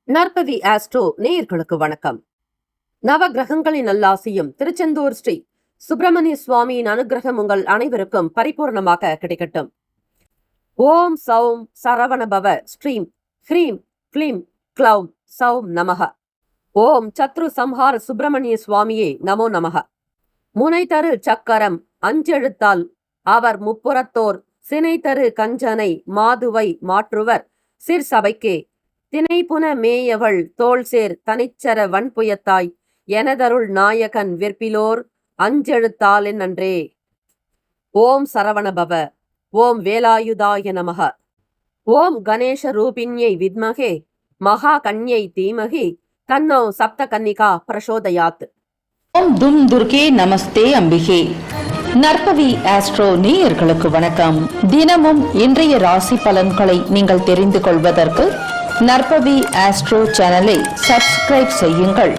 நற்பவி astro நேயர்களுக்கு வணக்கம். நவ கிரகங்களின் நல்லாசியும் திருச்செந்தூர் ஸ்ரீ சுப்பிரமணிய சுவாமியின் அனுகிரகம் உங்கள் அனைவருக்கும் பரிபூர்ணமாக கிடைக்கட்டும். ஓம் சௌம் சரவணபவ ஸ்ரீம் ஹ்ரீம் க்ளீம் க்ளௌம் சௌம் நமக. ஓம் சத்ரு சம்ஹார சுப்பிரமணிய சுவாமியே நமோ நமக. முனை தரு சக்கரம் அஞ்செழுத்தால் அவர் முப்புறத்தோர் சினை தரு கஞ்சனை மாதுவை மாற்றுவர் சிற்சபைக்கே தினைப்புன மேயவள் தோள்சேர் தனிச்சர வன்புயத்தாய் எனதருள் நாயகன் விற்பிலோர் அஞ்செழுத்தாலின் நன்றே. ஓம் சரவணபவ. ஓம் வேலாயுதாய நமக. ஓம் கணேஷ ரூபிண்யை வித்மகே மகா கன்யை தீமகி தன்னோ சப்த கன்னிகா பிரசோதயாத். ஓம் தும் துர்கே நமஸ்தே அம்பிகே. நற்பவி ஆஸ்ட்ரோ நேயர்களுக்கு வணக்கம். தினமும் இன்றைய ராசி பலன்களை நீங்கள் தெரிந்து கொள்வதற்கு நற்பவி ஆஸ்ட்ரோ சேனலை சப்ஸ்கிரைப் செய்யுங்கள்.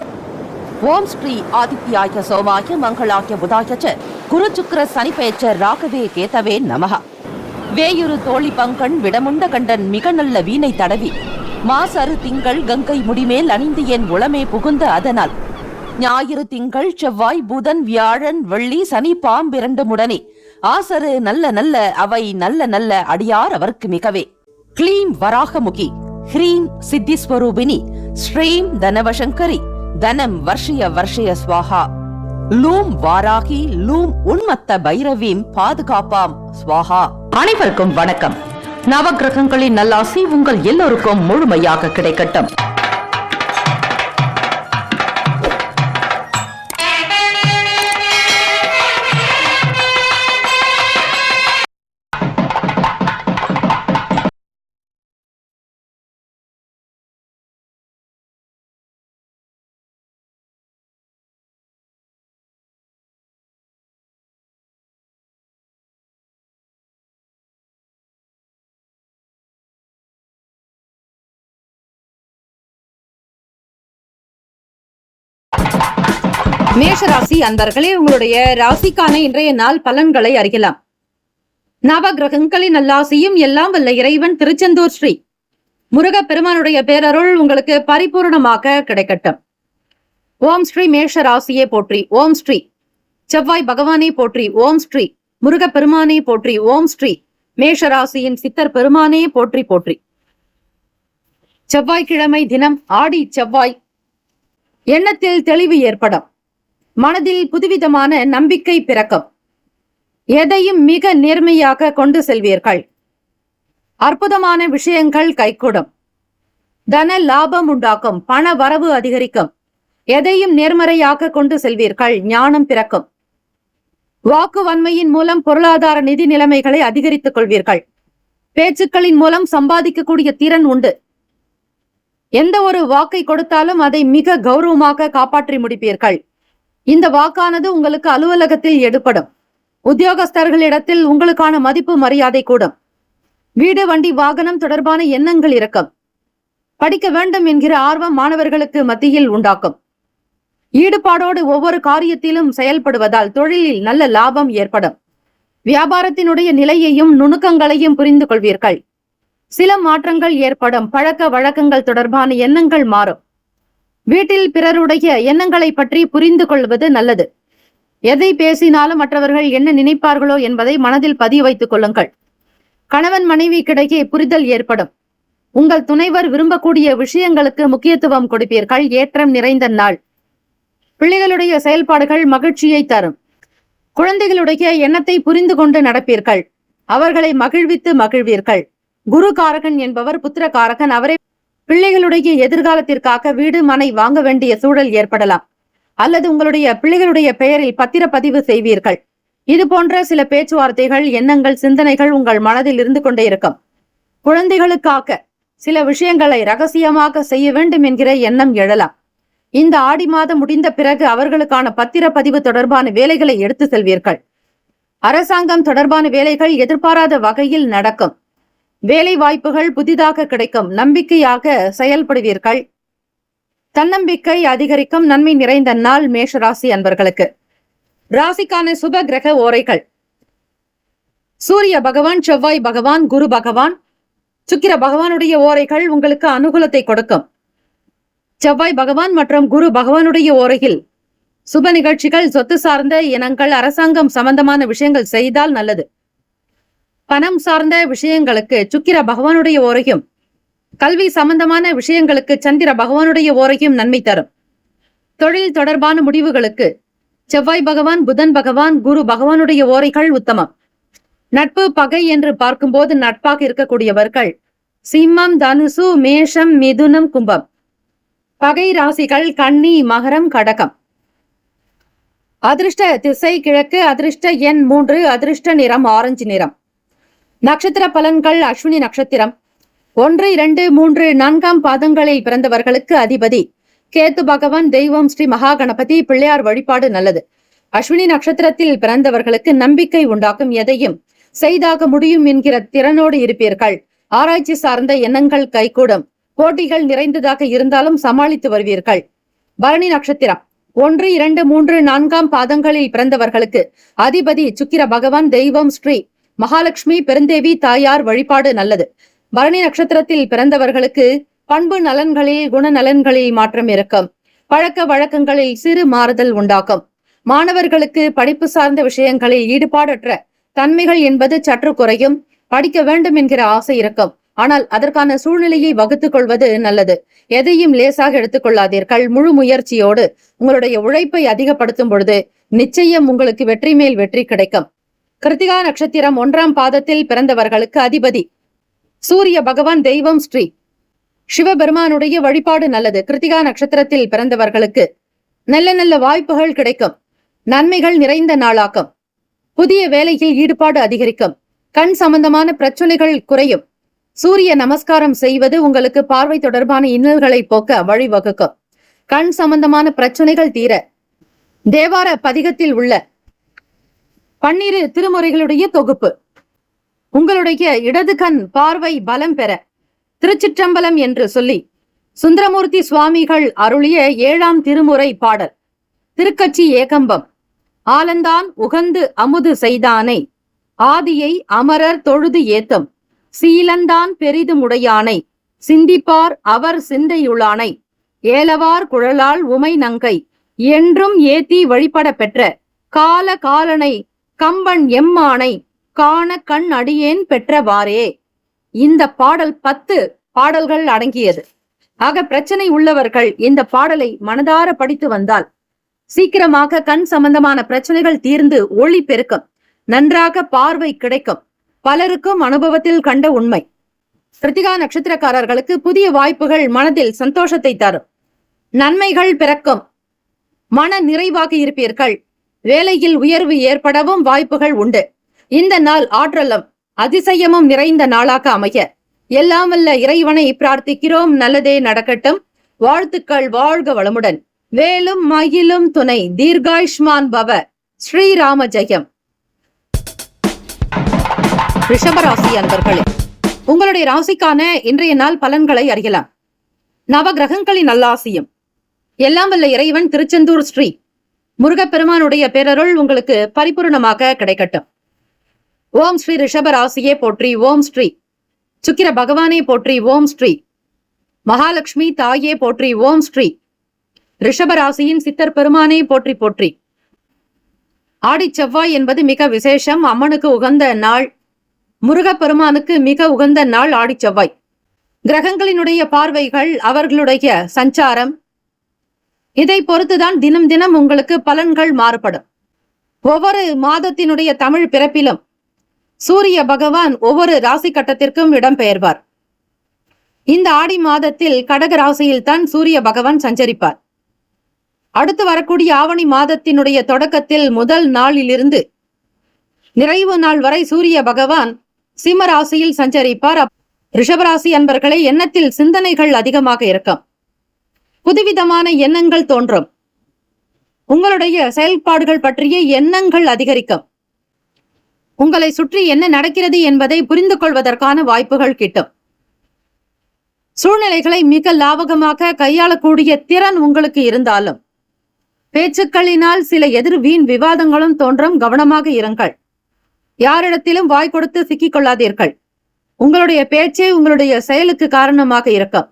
ஓம் ஸ்ரீ ஆதித்யாய சோமாய மங்களாய புதாய குரு சுக்கிர சனி பெயர்ச்ச ராகவே கேதவே நமக. வேயுரு தோழி பங்கன் விடமுண்ட கண்டன் மிக நல்ல வீணை தடவி மாசரு திங்கள் கங்கை முடிமேல் அணிந்து என் உளமே புகுந்த அதனால் ஞாயிறு திங்கள் செவ்வாய் புதன் வியாழன் வெள்ளி சனி பாம்பிரண்டு முடனே ஆசரு நல்ல நல்ல அவை நல்ல நல்ல அடியார் அவருக்கு மிகவே. க்ளீம் வராகமுகி ஹ்ரீம் சித்திஸ்வரூபிணி ஸ்ரீம் தனவசங்கரி தனம் வர்ஷய வர்ஷய ஸ்வாஹா. லூம் வாராகி லூம் உன்மத்த பைரவீம் பாதுகாப்பாம் ஸ்வாஹா. அனைவருக்கும் வணக்கம். நவகிரகங்களின் நல்லாசி உங்கள் எல்லோருக்கும் முழுமையாக கிடைக்கட்டும். மேஷராசி அன்பர்களே, உங்களுடைய ராசிக்கான இன்றைய நாள் பலன்களை அறியலாம். நவ கிரகங்களின் நல்லாசியும் எல்லாம் வல்ல இறைவன் திருச்செந்தூர் ஸ்ரீ முருக பெருமானுடைய பேரருள் உங்களுக்கு பரிபூர்ணமாக கிடைக்கட்டும். ஓம் ஸ்ரீ மேஷ ராசியே போற்றி. ஓம் ஸ்ரீ செவ்வாய் பகவானே போற்றி. ஓம் ஸ்ரீ முருக பெருமானே போற்றி. ஓம் ஸ்ரீ மேஷராசியின் சித்தர் பெருமானே போற்றி போற்றி. செவ்வாய்க்கிழமை தினம் ஆடி செவ்வாய். எண்ணத்தில் தெளிவு ஏற்படும். மனதில் புதுவிதமான நம்பிக்கை பிறக்கும். எதையும் மிக நேர்மையாக கொண்டு செல்வீர்கள். அற்புதமான விஷயங்கள் கைகூடும். தன லாபம் உண்டாக்கும். பண வரவு அதிகரிக்கும். எதையும் நேர்மறையாக கொண்டு செல்வீர்கள். ஞானம் பிறக்கும். வாக்கு வன்மையின் மூலம் பொருளாதார நிதி நிலைமைகளை அதிகரித்துக் கொள்வீர்கள். பேச்சுக்களின் மூலம் சம்பாதிக்கக்கூடிய திறன் உண்டு. எந்த ஒரு வாக்கை கொடுத்தாலும் அதை மிக கௌரவமாக காப்பாற்றி முடிப்பீர்கள். இந்த வாக்கானது உங்களுக்கு அலுவலகத்தில் எடுப்படும். உத்தியோகஸ்தர்களிடத்தில் உங்களுக்கான மதிப்பு மரியாதை கூடும். வீடு வண்டி வாகனம் தொடர்பான எண்ணங்கள் இருக்கும். படிக்க வேண்டும் என்கிற ஆர்வம் மாணவர்களுக்கு மத்தியில் உண்டாக்கும். ஈடுபாடோடு ஒவ்வொரு காரியத்திலும் செயல்படுவதால் தொழிலில் நல்ல லாபம் ஏற்படும். வியாபாரத்தினுடைய நிலையையும் நுணுக்கங்களையும் புரிந்து கொள்வீர்கள். சில மாற்றங்கள் ஏற்படும். பழக்க வழக்கங்கள் தொடர்பான எண்ணங்கள் மாறும். வீட்டில் பிறருடைய எண்ணங்களை பற்றி புரிந்து கொள்வது நல்லது. எதை பேசினாலும் மற்றவர்கள் என்ன நினைப்பார்களோ என்பதை மனதில் பதிய வைத்துக் கொள்ளுங்கள். கணவன் மனைவிக்கிடையே புரிதல் ஏற்படும். உங்கள் துணைவர் விரும்பக்கூடிய விஷயங்களுக்கு முக்கியத்துவம் கொடுப்பீர்கள். ஏற்றம் நிறைந்த நாள். பிள்ளைகளுடைய செயல்பாடுகள் மகிழ்ச்சியை தரும். குழந்தைகளுடைய எண்ணத்தை புரிந்து கொண்டு நடப்பீர்கள். அவர்களை மகிழ்வித்து மகிழ்வீர்கள். குரு காரகன் என்பவர் புத்திரகாரகன். அவரை பிள்ளைகளுடைய எதிர்காலத்திற்காக வீடு மனை வாங்க வேண்டிய சூழல் ஏற்படலாம். அல்லது உங்களுடைய பிள்ளைகளுடைய பெயரில் பத்திரப்பதிவு செய்வீர்கள். இது போன்ற சில பேச்சுவார்த்தைகள், எண்ணங்கள், சிந்தனைகள் உங்கள் மனதில் இருந்து கொண்டே இருக்கும். குழந்தைகளுக்காக சில விஷயங்களை ரகசியமாக செய்ய வேண்டும் என்கிற எண்ணம் எழலாம். இந்த ஆடி மாதம் முடிந்த பிறகு அவர்களுக்கான பத்திரப்பதிவு தொடர்பான வேலைகளை எடுத்து செல்வீர்கள். அரசாங்கம் தொடர்பான வேலைகள் எதிர்பாராத வகையில் நடக்கும். வேலை வாய்ப்புகள் புதிதாக கிடைக்கும். நம்பிக்கையாக செயல்படுவீர்கள். தன்னம்பிக்கை அதிகரிக்கும். நன்மை நிறைந்த நாள் மேஷராசி அன்பர்களுக்கு. ராசிக்கான சுப கிரக ஓரைகள். சூரிய பகவான், செவ்வாய் பகவான், குரு பகவான், சுக்கிர பகவானுடைய ஓரைகள் உங்களுக்கு அனுகூலத்தை கொடுக்கும். செவ்வாய் பகவான் மற்றும் குரு பகவானுடைய ஓரையில் சுப நிகழ்ச்சிகள், சொத்து சார்ந்த இனங்கள், அரசாங்கம் சம்பந்தமான விஷயங்கள் செய்தால் நல்லது. பணம் சார்ந்த விஷயங்களுக்கு சுக்கிர பகவானுடைய ஓரையும், கல்வி சம்பந்தமான விஷயங்களுக்கு சந்திர பகவானுடைய ஓரையும் நன்மை தரும். தொழில் தொடர்பான முடிவுகளுக்கு செவ்வாய் பகவான், புதன் பகவான், குரு பகவானுடைய ஓரைகள் உத்தமம். நட்பு பகை என்று பார்க்கும்போது நட்பாக இருக்கக்கூடியவர்கள் சிம்மம், தனுசு, மேஷம், மிதுனம், கும்பம். பகை ராசிகள் கன்னி, மகரம், கடகம். அதிர்ஷ்ட திசை கிழக்கு, அதிர்ஷ்ட எண் 3, அதிர்ஷ்ட நிறம் ஆரஞ்சு நிறம். நட்சத்திர பலன்கள். அஸ்வினி நட்சத்திரம் 1, 2, 3, 4 பாதங்களில் பிறந்தவர்களுக்கு அதிபதி கேத்து பகவான். தெய்வம் ஸ்ரீ மகா கணபதி. பிள்ளையார் வழிபாடு நல்லது. அஸ்வினி நட்சத்திரத்தில் பிறந்தவர்களுக்கு நம்பிக்கை உண்டாக்கும். எதையும் செய்தாக முடியும் என்கிற திறனோடு இருப்பீர்கள். ஆராய்ச்சி சார்ந்த எண்ணங்கள் கைகூடும். போட்டிகள் நிறைந்ததாக இருந்தாலும் சமாளித்து வருவீர்கள். பரணி நட்சத்திரம் 1, 2, 3, 4 பாதங்களில் பிறந்தவர்களுக்கு அதிபதி சுக்கிர பகவான். தெய்வம் ஸ்ரீ மகாலட்சுமி பெருந்தேவி தாயார் வழிபாடு நல்லது. பரணி நட்சத்திரத்தில் பிறந்தவர்களுக்கு பண்பு நலன்களில், குணநலன்களில் மாற்றம் இருக்கும். பழக்க வழக்கங்களில் சிறு மாறுதல் உண்டாகும். மாணவர்களுக்கு படிப்பு சார்ந்த விஷயங்களில் ஈடுபாடற்ற தன்மைகள் என்பது சற்று குறையும். படிக்க வேண்டும் என்கிற ஆசை இருக்கும். ஆனால் அதற்கான சூழ்நிலையை வகுத்துக் கொள்வது நல்லது. எதையும் லேசாக எடுத்துக்கொள்ளாதீர்கள். முழு முயற்சியோடு உங்களுடைய உழைப்பை அதிகப்படுத்தும் பொழுது நிச்சயம் உங்களுக்கு வெற்றி மேல் வெற்றி கிடைக்கும். கிருத்திகா நட்சத்திரம் 1 பாதத்தில் பிறந்தவர்களுக்கு அதிபதி சூரிய பகவான். தெய்வம் ஸ்ரீ சிவபெருமானுடைய வழிபாடு நல்லது. கிருத்திகா நட்சத்திரத்தில் பிறந்தவர்களுக்கு நல்ல நல்ல வாய்ப்புகள் கிடைக்கும். நன்மைகள் நிறைந்த நாளாக்கும். புதிய வேலையில் ஈடுபாடு அதிகரிக்கும். கண் சம்பந்தமான பிரச்சனைகள் குறையும். சூரிய நமஸ்காரம் செய்வது உங்களுக்கு பார்வை தொடர்பான இன்னல்களை போக்க வழிவகுக்கும். கண் சம்பந்தமான பிரச்சனைகள் தீர தேவார பதிகத்தில் உள்ள 12 திருமுறைகளுடைய தொகுப்பு. உங்களுடைய இடது கண் பார்வை பலம் பெற திருச்சிற்றம்பலம் என்று சொல்லி சுந்தரமூர்த்தி சுவாமிகள் அருளிய 7ஆம் திருமுறை பாடல். திருக்கட்சி ஏகம்பம். ஆலந்தான் உகந்து அமுது செய்தானை, ஆதியை அமரர் தொழுது ஏத்தம், சீலந்தான் பெரிதுமுடையானை, சிந்திப்பார் அவர் சிந்தையுளானை, ஏலவார் குழலால் உமை நங்கை, என்றும் ஏத்தி வழிபட பெற்ற கால காலனை, கம்பன் எம்மானை, காண கண் அடியேன் பெற்றவாறே. இந்த பாடல் 10 பாடல்கள் அடங்கியது. ஆக பிரச்சனை உள்ளவர்கள் இந்த பாடலை மனதார படித்து வந்தால் சீக்கிரமாக கண் சம்பந்தமான பிரச்சனைகள் தீர்ந்து ஒளி பெருக்கும். நன்றாக பார்வை கிடைக்கும். பலருக்கும் அனுபவத்தில் கண்ட உண்மை. கிருத்திகா நட்சத்திரக்காரர்களுக்கு புதிய வாய்ப்புகள் மனதில் சந்தோஷத்தை தரும். நன்மைகள் பிறக்கும். மன நிறைவாக இருப்பீர்கள். வேலையில் உயர்வு ஏற்படவும் வாய்ப்புகள் உண்டு. இந்த நாள் ஆற்றலும் அதிசயமும் நிறைந்த நாளாக அமைய எல்லாம் வல்ல இறைவனை பிரார்த்திக்கிறோம். நல்லதே நடக்கட்டும். வாழ்த்துக்கள். வாழ்க வளமுடன். வேலும் மயிலும் துணை. தீர்காயுஷ்மான் பவ. ஸ்ரீராம ஜெயம். ரிஷபராசி அன்பர்களே, உங்களுடைய ராசிக்கான இன்றைய நாள் பலன்களை அறியலாம். நவ கிரகங்களின் நல்லாசியும் எல்லாம் வல்ல இறைவன் திருச்செந்தூர் ஸ்ரீ முருகப்பெருமானுடைய பேரருள் உங்களுக்கு பரிபூர்ணமாக கிடைக்கட்டும். ஓம் ஸ்ரீ ரிஷபராசியே போற்றி. ஓம் ஸ்ரீ சுக்கிர பகவானே போற்றி. ஓம் ஸ்ரீ மகாலட்சுமி தாயே போற்றி. ஓம் ஸ்ரீ ரிஷபராசியின் சித்தர் பெருமானே போற்றி போற்றி. ஆடி செவ்வாய் என்பது மிக விசேஷம். அம்மனுக்கு உகந்த நாள். முருகப்பெருமானுக்கு மிக உகந்த நாள் ஆடி செவ்வாய். கிரகங்களினுடைய பார்வைகள், அவர்களுடைய சஞ்சாரம், இதை பொறுத்துதான் தினம் தினம் உங்களுக்கு பலன்கள் மாறுபடும். ஒவ்வொரு மாதத்தினுடைய தமிழ் பிறப்பிலும் சூரிய பகவான் ஒவ்வொரு ராசி கட்டத்திற்கும் இடம்பெயர்வார். இந்த ஆடி மாதத்தில் கடக ராசியில் தான் சூரிய பகவான் சஞ்சரிப்பார். அடுத்து வரக்கூடிய ஆவணி மாதத்தினுடைய தொடக்கத்தில் முதல் நாளிலிருந்து நிறைவு நாள் வரை சூரிய பகவான் சிம்ம ராசியில் சஞ்சரிப்பார். ரிஷபராசி அன்பர்களே, எண்ணத்தில் சிந்தனைகள் அதிகமாக இருக்கும். புதுவிதமான எண்ணங்கள் தோன்றும். உங்களுடைய செயல்பாடுகள் பற்றிய எண்ணங்கள் அதிகரிக்கும். உங்களை சுற்றி என்ன நடக்கிறது என்பதை புரிந்து கொள்வதற்கான வாய்ப்புகள் கிட்டும். சூழ்நிலைகளை மிக லாபகமாக கையாளக்கூடிய திறன் உங்களுக்கு இருந்தாலும் பேச்சுக்களினால் சில எதிர் வீண் விவாதங்களும் தோன்றும். கவனமாக இருங்கள். யாரிடத்திலும் வாய் கொடுத்து சிக்கிக் கொள்ளாதீர்கள். உங்களுடைய பேச்சே உங்களுடைய செயலுக்கு காரணமாக இருக்கும்.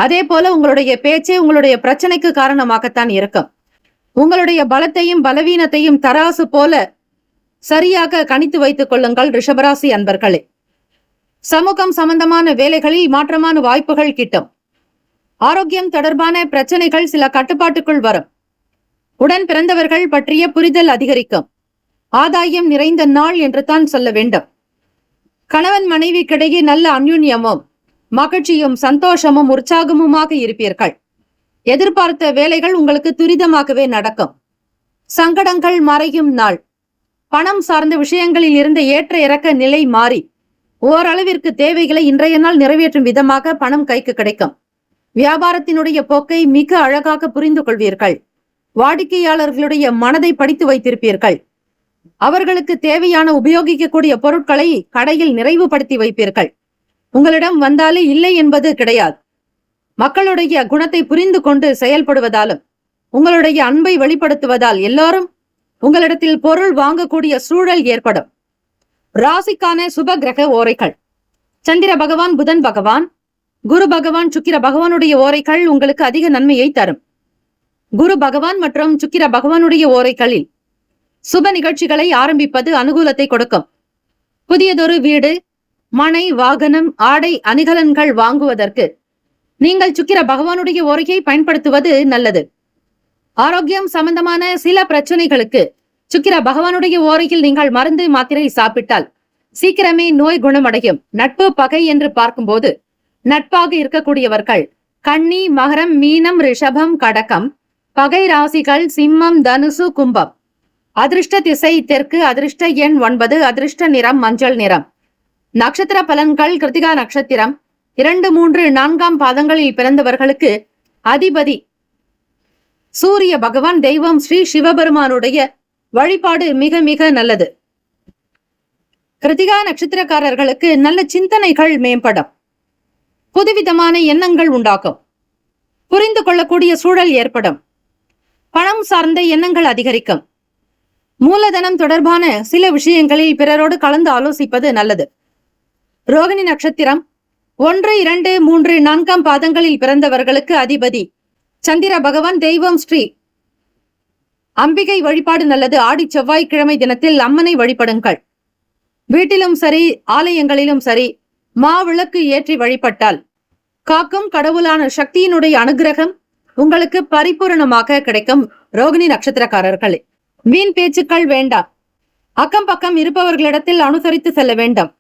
அதே போல உங்களுடைய பேச்சே உங்களுடைய பிரச்சனைக்கு காரணமாகத்தான் இருக்கும். உங்களுடைய பலத்தையும் பலவீனத்தையும் தராசு போல சரியாக கணித்து வைத்துக் கொள்ளுங்கள் ரிஷபராசி அன்பர்களே. சமூகம் சம்பந்தமான வேலைகளில் மாற்றமான வாய்ப்புகள் கிட்டும். ஆரோக்கியம் தொடர்பான பிரச்சனைகள் சில கட்டுப்பாட்டுக்குள் வரும். உடன் பிறந்தவர்கள் பற்றிய புரிதல் அதிகரிக்கும். ஆதாயம் நிறைந்த நாள் என்று தான் சொல்ல வேண்டும். கணவன் மனைவிக்கிடையே நல்ல அந்யுன்யமும் மகிழ்ச்சியும் சந்தோஷமும் உற்சாகமுமாக இருப்பீர்கள். எதிர்பார்த்த வேலைகள் உங்களுக்கு துரிதமாகவே நடக்கும். சங்கடங்கள் மறையும் நாள். பணம் சார்ந்த விஷயங்களில் இருந்த ஏற்ற இறக்க நிலை மாறி ஓரளவிற்கு தேவைகளை இன்றைய நாள் நிறைவேற்றும் விதமாக பணம் கைக்கு கிடைக்கும். வியாபாரத்தினுடைய போக்கை மிக அழகாக புரிந்து கொள்வீர்கள். வாடிக்கையாளர்களுடைய மனதை படித்து வைத்திருப்பீர்கள். அவர்களுக்கு தேவையான உபயோகிக்கக்கூடிய பொருட்களை கடையில் நிறைவுபடுத்தி வைப்பீர்கள். உங்களிடம் வந்தாலே இல்லை என்பது கிடையாது. மக்களுடைய குணத்தை புரிந்து கொண்டு செயல்படுவதாலும் உங்களுடைய அன்பை வெளிப்படுத்துவதால் எல்லாரும் உங்களிடத்தில் பொருள் வாங்கக்கூடிய சூழல் ஏற்படும். ராசிக்கான சுப கிரக ஓரைகள். சந்திர பகவான், புதன் பகவான், குரு பகவான், சுக்கிர பகவானுடைய ஓரைகள் உங்களுக்கு அதிக நன்மையை தரும். குரு பகவான் மற்றும் சுக்கிர பகவானுடைய ஓரைகளில் சுப நிகழ்ச்சிகளை ஆரம்பிப்பது அனுகூலத்தை கொடுக்கும். புதியதொரு வீடு, மனை, வாகனம், ஆடை, அணிகலன்கள் வாங்குவதற்கு நீங்கள் சுக்கிர பகவானுடைய ஓரையை பயன்படுத்துவது நல்லது. ஆரோக்கியம் சம்பந்தமான சில பிரச்சனைகளுக்கு சுக்கிர பகவானுடைய ஓரையில் நீங்கள் மருந்து மாத்திரை சாப்பிட்டால் சீக்கிரமே நோய் குணமடையும். நட்பு பகை என்று பார்க்கும்போது நட்பாக இருக்கக்கூடியவர்கள் கன்னி, மகரம், மீனம், ரிஷபம், கடகம். பகை ராசிகள் சிம்மம், தனுசு, கும்பம். அதிர்ஷ்ட திசை தெற்கு. அதிர்ஷ்ட எண் 9. அதிர்ஷ்ட நிறம் மஞ்சள் நிறம். நட்சத்திர பலன்கள். கிருத்திகா நட்சத்திரம் 2, 3, 4 பாதங்களில் பிறந்தவர்களுக்கு அதிபதி சூரிய பகவான். தெய்வம் ஸ்ரீ சிவபெருமானுடைய வழிபாடு மிக மிக நல்லது. கிருத்திகா நட்சத்திரக்காரர்களுக்கு நல்ல சிந்தனைகள் மேம்படும். புதுவிதமான எண்ணங்கள் உண்டாகும். புரிந்து கொள்ளக்கூடிய சூழல் ஏற்படும். பணம் சார்ந்த எண்ணங்கள் அதிகரிக்கும். மூலதனம் தொடர்பான சில விஷயங்களில் பிறரோடு கலந்து ஆலோசிப்பது நல்லது. ரோகிணி நட்சத்திரம் 1, 2, 3, 4 பாதங்களில் பிறந்தவர்களுக்கு அதிபதி சந்திர பகவான். தெய்வம் ஸ்ரீ அம்பிகை வழிபாடு நல்லது. ஆடி செவ்வாய்க்கிழமை தினத்தில் அம்மனை வழிபடுங்கள். வீட்டிலும் சரி ஆலயங்களிலும் சரி மாவிளக்கு ஏற்றி வழிபட்டால் காக்கும் கடவுளான சக்தியினுடைய அனுகிரகம் உங்களுக்கு பரிபூரணமாக கிடைக்கும். ரோகிணி நட்சத்திரக்காரர்களே, வீண் பேச்சுக்கள் வேண்டாம். அக்கம் பக்கம் இருப்பவர்களிடத்தில் அனுசரித்து செல்ல வேண்டாம்.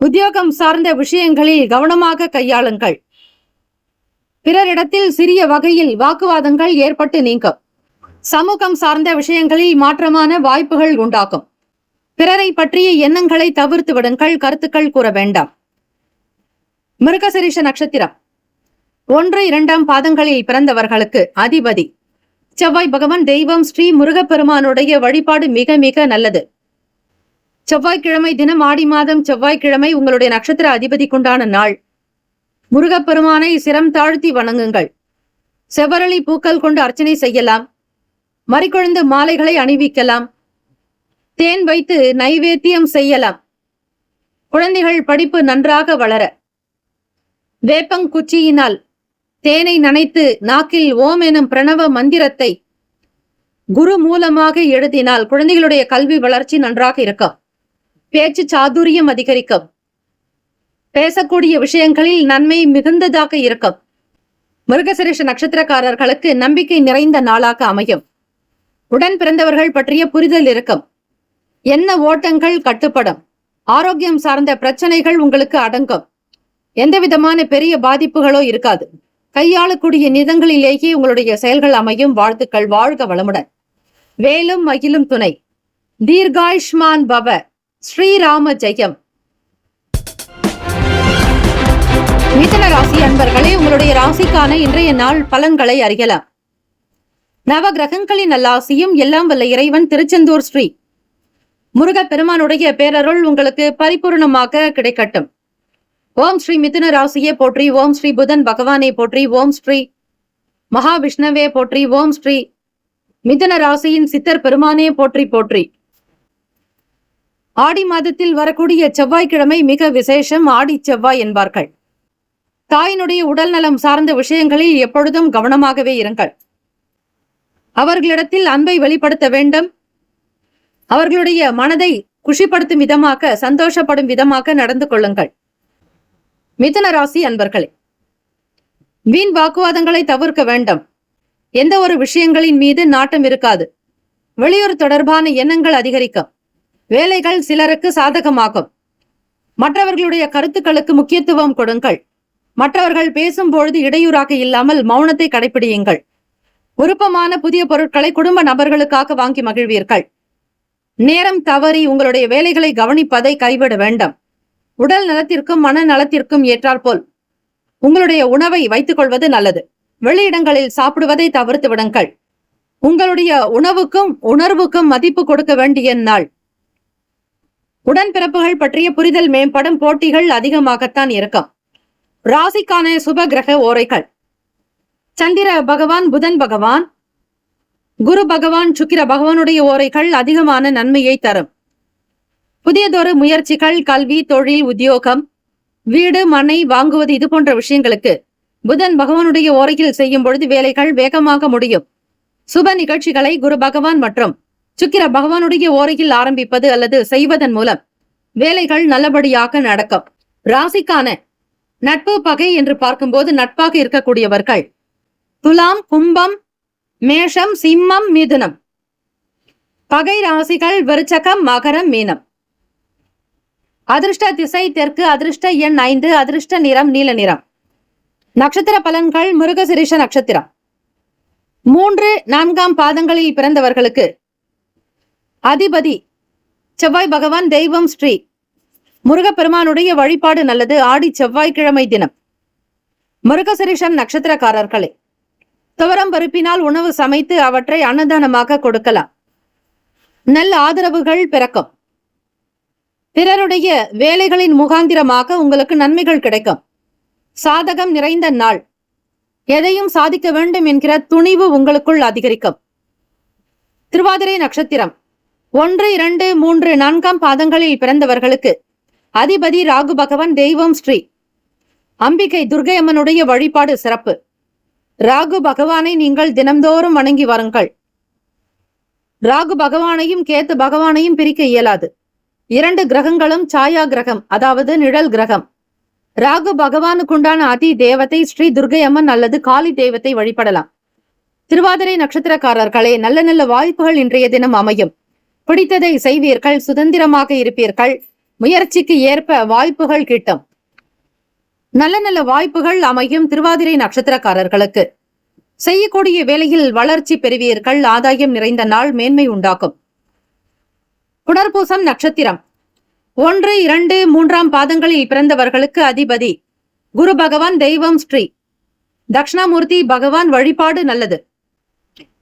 உத்தியோகம் சார்ந்த விஷயங்களில் கவனமாக கையாளுங்கள். பிறரிடத்தில் சிறிய வகையில் வாக்குவாதங்கள் ஏற்பட்டு நீங்கும். சமூகம் சார்ந்த விஷயங்களில் மாற்றமான வாய்ப்புகள் உண்டாகும். பிறரை பற்றிய எண்ணங்களை தவிர்த்து விடுங்கள். கருத்துக்கள் கூற வேண்டாம். மிருகசீரிஷ நட்சத்திரம் 1, 2 பாதங்களில் பிறந்தவர்களுக்கு அதிபதி செவ்வாய் பகவான். தெய்வம் ஸ்ரீ முருகப்பெருமானுடைய வழிபாடு மிக மிக நல்லது. செவ்வாய்க்கிழமை தினம், ஆடி மாதம் செவ்வாய்க்கிழமை உங்களுடைய நட்சத்திர அதிபதிக்குண்டான நாள். முருகப்பெருமானை சிரம் தாழ்த்தி வணங்குங்கள். செவ்வரளி பூக்கள் கொண்டு அர்ச்சனை செய்யலாம். மறிக்கொழுந்து மாலைகளை அணிவிக்கலாம். தேன் வைத்து நைவேத்தியம் செய்யலாம். குழந்தைகள் படிப்பு நன்றாக வளர வேப்பங்குச்சியினால் தேனை நனைத்து நாக்கில் ஓம் எனும் பிரணவ மந்திரத்தை குரு மூலமாக எழுதினால் குழந்தைகளுடைய கல்வி வளர்ச்சி நன்றாக இருக்கும். பேச்சு சாதுரியம் அதிகரிக்கும். பேசக்கூடிய விஷயங்களில் நன்மை மிகுந்ததாக இருக்கும். மிருகசீரிஷ நட்சத்திரக்காரர்களுக்கு நம்பிக்கை நிறைந்த நாளாக அமையும். உடன் பிறந்தவர்கள் பற்றிய புரிதல் இருக்கும். என்ன ஓட்டங்கள் கட்டுப்படும். ஆரோக்கியம் சார்ந்த பிரச்சனைகள் உங்களுக்கு அடங்கும். எந்த விதமான பெரிய பாதிப்புகளோ இருக்காது. கையாளக்கூடிய நிதங்களிலேயே உங்களுடைய செயல்கள் அமையும். வாழ்த்துக்கள். வாழ்க வளமுடன். வேலும் மகிழும் துணை. தீர்காயுஷ்மான் பவ. ஸ்ரீராம ஜெயம். மிதுன ராசி அன்பர்களே, உங்களுடைய ராசிக்கான இன்றைய நாள் பலன்களை அறியலாம். நவ கிரகங்களின் நல்லாசியும் எல்லாம் வல்ல இறைவன் திருச்செந்தூர் ஸ்ரீ முருகப்பெருமானுடைய பேரருள் உங்களுக்கு பரிபூர்ணமாக கிடைக்கட்டும். ஓம் ஸ்ரீ மிதுன ராசியே போற்றி. ஓம் ஸ்ரீ புதன் பகவானே போற்றி. ஓம் ஸ்ரீ மகாவிஷ்ணவே போற்றி. ஓம் ஸ்ரீ மிதுன ராசியின் சித்தர் பெருமானே போற்றி போற்றி. ஆடி மாதத்தில் வரக்கூடிய செவ்வாய்க்கிழமை மிக விசேஷம். ஆடி செவ்வாய் என்பார்கள். தாயினுடைய உடல் நலம் சார்ந்த விஷயங்களில் எப்பொழுதும் கவனமாகவே இருங்கள். அவர்களிடத்தில் அன்பை வெளிப்படுத்த வேண்டும். அவர்களுடைய மனதை குஷிப்படுத்தும் விதமாக, சந்தோஷப்படும் விதமாக நடந்து கொள்ளுங்கள். மிதுன ராசி அன்பர்களே, வீண் வாக்குவாதங்களை தவிர்க்க வேண்டும். எந்த ஒரு விஷயங்களின் மீது நாட்டம் இருக்காது. வெளியூர் தொடர்பான எண்ணங்கள் அதிகரிக்கும். வேலைகள் சிலருக்கு சாதகமாகும். மற்றவர்களுடைய கருத்துக்களுக்கு முக்கியத்துவம் கொடுங்கள். மற்றவர்கள் பேசும்பொழுது இடையூறாக இல்லாமல் மௌனத்தை கடைபிடியுங்கள். விருப்பமான புதிய பொருட்களை குடும்ப நபர்களுக்காக வாங்கி மகிழ்வீர்கள். நேரம் தவறி உங்களுடைய வேலைகளை கவனிப்பதை கைவிட வேண்டாம். உடல் நலத்திற்கும் மன நலத்திற்கும் ஏற்றாற்போல் உங்களுடைய உணவை வைத்துக் கொள்வது நல்லது. வெளியிடங்களில் சாப்பிடுவதை தவிர்த்து விடுங்கள். உங்களுடைய உணவுக்கும் உணர்வுக்கும் மதிப்பு கொடுக்க வேண்டிய நாள். உடன்பிறப்புகள் பற்றிய புரிதல் மேம்படும். போட்டிகள் அதிகமாகத்தான் இருக்கும். ராசிக்கான சுப கிரக ஓரைகள்: சந்திர பகவான், புதன் பகவான், குரு பகவான், சுக்கிர பகவானுடைய ஓரைகள் அதிகமான நன்மையை தரும். புதியதொரு முயற்சிகள், கல்வி, தொழில், உத்தியோகம், வீடு, மனை வாங்குவது இது போன்ற விஷயங்களுக்கு புதன் பகவானுடைய ஓரையில் செய்யும் பொழுது வேலைகள் வேகமாக முடியும். சுப நிகழ்ச்சிகளை குரு பகவான் மற்றும் சுக்கிர பகவானுடைய ஓரையில் ஆரம்பிப்பது அல்லது செய்வதன் மூலம் வேலைகள் நல்லபடியாக நடக்கும். ராசிக்கான நட்பு பகை என்று பார்க்கும்போது நட்பாக இருக்கக்கூடியவர்கள் துலாம், கும்பம், மேஷம், சிம்மம், மிதுனம். பகை ராசிகள் விருச்சகம், மகரம், மீனம். அதிர்ஷ்ட திசை தெற்கு. அதிர்ஷ்ட எண் 5. அதிர்ஷ்ட நிறம் நீல நிறம். நட்சத்திர பலன்கள்: மிருகசிரிஷ நட்சத்திரம் 3, 4 பாதங்களில் பிறந்தவர்களுக்கு அதிபதி செவ்வாய் பகவான். தெய்வம் ஸ்ரீ முருகப்பெருமானுடைய வழிபாடு நல்லது. ஆடி செவ்வாய்க்கிழமை தினம். மிருகசிரிஷம் நட்சத்திரக்காரர்களே, துவரம் பருப்பினால் உணவு சமைத்து அவற்றை அன்னதானமாக கொடுக்கலாம். நல்ல ஆதரவுகள் பிறக்கும். பிறருடைய வேலைகளின் முகாந்திரமாக உங்களுக்கு நன்மைகள் கிடைக்கும். சாதகம் நிறைந்த நாள். எதையும் சாதிக்க வேண்டும் என்கிற துணிவு உங்களுக்குள் அதிகரிக்கும். திருவாதிரை நட்சத்திரம் 1, 2, 3, 4 பாதங்களில் பிறந்தவர்களுக்கு அதிபதி ராகு பகவான். தெய்வம் ஸ்ரீ அம்பிகை துர்க்கை அம்மனுடைய வழிபாடு சிறப்பு. ராகு பகவானை நீங்கள் தினம்தோறும் வணங்கி வாருங்கள். ராகு பகவானையும் கேத்து பகவானையும் பிரிக்க இயலாது. 2 கிரகங்களும் சாயா கிரகம், அதாவது நிழல் கிரகம். ராகு பகவானுக்குண்டான அதி தேவதை ஸ்ரீ துர்க்கை அம்மன் அல்லது காளி தெய்வத்தை வழிபடலாம். திருவாதிரை நட்சத்திரக்காரர்களே, நல்ல நல்ல வாய்ப்புகள் இன்றைய தினம் அமையும். பிடித்ததை செய்வீர்கள். சுதந்திரமாக இருப்பீர்கள். முயற்சிக்கு ஏற்ப வாய்ப்புகள் கிட்டும். நல்ல நல்ல வாய்ப்புகள் அமையும். திருவாதிரை நட்சத்திரக்காரர்களுக்கு செய்யக்கூடிய வேலையில் வளர்ச்சி பெறுவீர்கள். ஆதாயம் நிறைந்த நாள். மேன்மை உண்டாக்கும். புனர்பூசம் நட்சத்திரம் 1, 2, 3 பாதங்களில் பிறந்தவர்களுக்கு அதிபதி குரு பகவான். தெய்வம் ஸ்ரீ தட்சிணாமூர்த்தி பகவான். வழிபாடு நல்லது.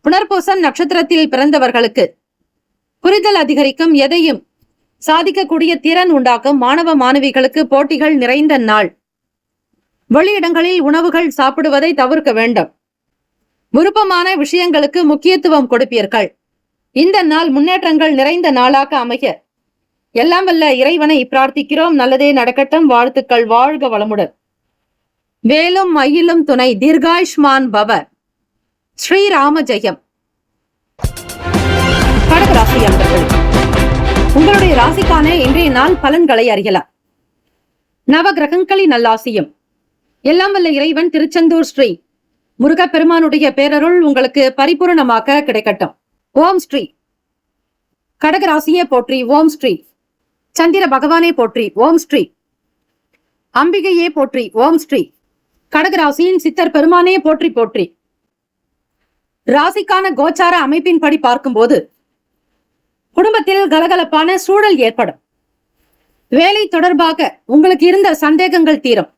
புனர்பூசம் நட்சத்திரத்தில் பிறந்தவர்களுக்கு புரிதல் அதிகரிக்கும். எதையும் சாதிக்கக்கூடிய திறன் உண்டாக்கும். மாணவ மாணவிகளுக்கு போட்டிகள் நிறைந்த நாள். வெளியிடங்களில் உணவுகள் சாப்பிடுவதை தவிர்க்க வேண்டும். விருப்பமான விஷயங்களுக்கு முக்கியத்துவம் கொடுப்பீர்கள். இந்த நாள் முன்னேற்றங்கள் நிறைந்த நாளாக அமைய எல்லாம் வல்ல இறைவனை பிரார்த்திக்கிறோம். நல்லதே நடக்கட்டும். வாழ்த்துக்கள். வாழ்க வளமுடன். வேலும் மயிலும் துணை. தீர்காயுஷ்மான் பவ. ஸ்ரீராம ஜெயம். கடகராசி அன்பர்கள், உங்களுடைய ராசிக்கான இன்றைய நாள் பலன்களை அறியலாம். நவ கிரகங்களின் நல்லாசியும் எல்லாம் வல்ல இறைவன் திருச்செந்தூர் ஸ்ரீ முருகப்பெருமானுடைய பேரருள் உங்களுக்கு பரிபூரணமாக கிடைக்கட்டும். ஓம் ஸ்ரீ கடகராசியே போற்றி. ஓம் ஸ்ரீ சந்திர பகவானே போற்றி. ஓம் ஸ்ரீ அம்பிகையே போற்றி. ஓம் ஸ்ரீ கடகராசியின் சித்தர் பெருமானே போற்றி போற்றி. ராசிக்கான கோச்சார அமைப்பின்படி பார்க்கும்போது குடும்பத்தில் கலகலப்பான சூழல் ஏற்படும். வேலை தொடர்பாக உங்களுக்கு இருந்த சந்தேகங்கள் தீரும்.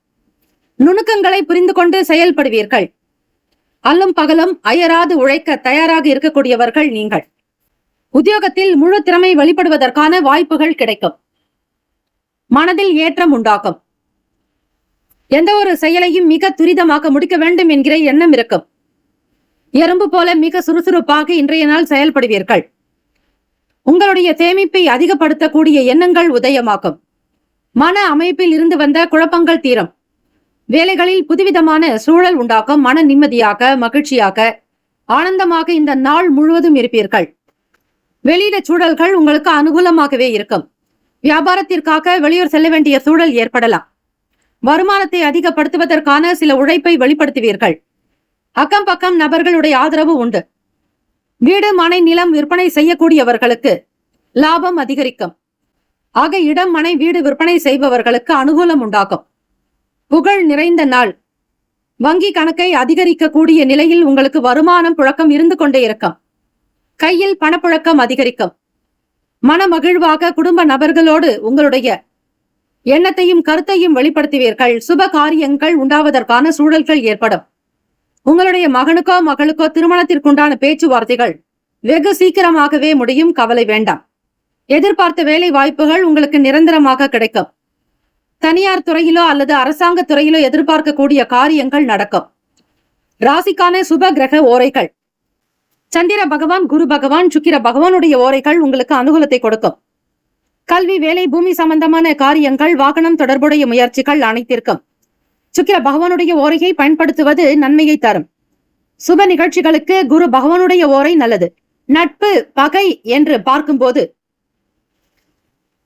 நுணுக்கங்களை புரிந்து கொண்டு செயல்படுவீர்கள். அல்லும் பகலும் அயராது உழைக்க தயாராக இருக்கக்கூடியவர்கள் நீங்கள். உத்தியோகத்தில் முழு திறமை வெளிப்படுவதற்கான வாய்ப்புகள் கிடைக்கும். மனதில் ஏற்றம் உண்டாகும். எந்த ஒரு செயலையும் மிக துரிதமாக முடிக்க வேண்டும் என்கிற எண்ணம் இருக்கும். எறும்பு போல மிக சுறுசுறுப்பாக இன்றைய நாள் செயல்படுவீர்கள். உங்களுடைய சேமிப்பை அதிகப்படுத்தக்கூடிய எண்ணங்கள் உதயமாகும். மன அமைப்பில் இருந்து வந்த குழப்பங்கள் தீரும். வேலைகளில் புதுவிதமான சூழல் உண்டாக்கும். மன நிம்மதியாக, மகிழ்ச்சியாக, ஆனந்தமாக இந்த நாள் முழுவதும் இருப்பீர்கள். வெளியிட சூழல்கள் உங்களுக்கு அனுகூலமாகவே இருக்கும். வியாபாரத்திற்காக வெளியூர் செல்ல வேண்டிய சூழல் ஏற்படலாம். வருமானத்தை அதிகப்படுத்துவதற்கான சில உழைப்பை வெளிப்படுத்துவீர்கள். அக்கம் பக்கம் நபர்களுடைய ஆதரவு உண்டு. வீடு, மனை, நிலம் விற்பனை செய்யக்கூடியவர்களுக்கு லாபம் அதிகரிக்கும். ஆக இடம், மனை, வீடு விற்பனை செய்பவர்களுக்கு அனுகூலம் உண்டாகும். புகழ் நிறைந்த நாள். வங்கி கணக்கை அதிகரிக்கக்கூடிய நிலையில் உங்களுக்கு வருமானம் புழக்கம் இருந்து கொண்டே இருக்கும். கையில் பணப்புழக்கம் அதிகரிக்கும். மன மகிழ்வாக குடும்ப நபர்களோடு உங்களுடைய எண்ணத்தையும் கருத்தையும் வெளிப்படுத்துவீர்கள். சுப காரியங்கள் உண்டாவதற்கான சூழல்கள் ஏற்படும். உங்களுடைய மகனுக்கோ மகளுக்கோ திருமணத்திற்குண்டான பேச்சுவார்த்தைகள் வெகு சீக்கிரமாகவே முடியும். கவலை வேண்டாம். எதிர்பார்த்த வேலை வாய்ப்புகள் உங்களுக்கு நிரந்தரமாக கிடைக்கும். தனியார் துறையிலோ அல்லது அரசாங்க துறையிலோ எதிர்பார்க்கக்கூடிய காரியங்கள் நடக்கும். ராசிக்கான சுப கிரக ஓரைகள். சந்திர பகவான், குரு பகவான், சுக்கிர பகவானுடைய ஓரைகள் உங்களுக்கு அனுகூலத்தை கொடுக்கும். கல்வி, வேலை, பூமி சம்பந்தமான காரியங்கள், வாகனம் தொடர்புடைய முயற்சிகள் அனைத்திற்கும் சுக்கிர பகவானுடைய ஓரையை பயன்படுத்துவது நன்மையை தரும். சுப நிகழ்ச்சிகளுக்கு குரு பகவானுடைய ஓரை நல்லது. நட்பு, பகை என்று பார்க்கும்போது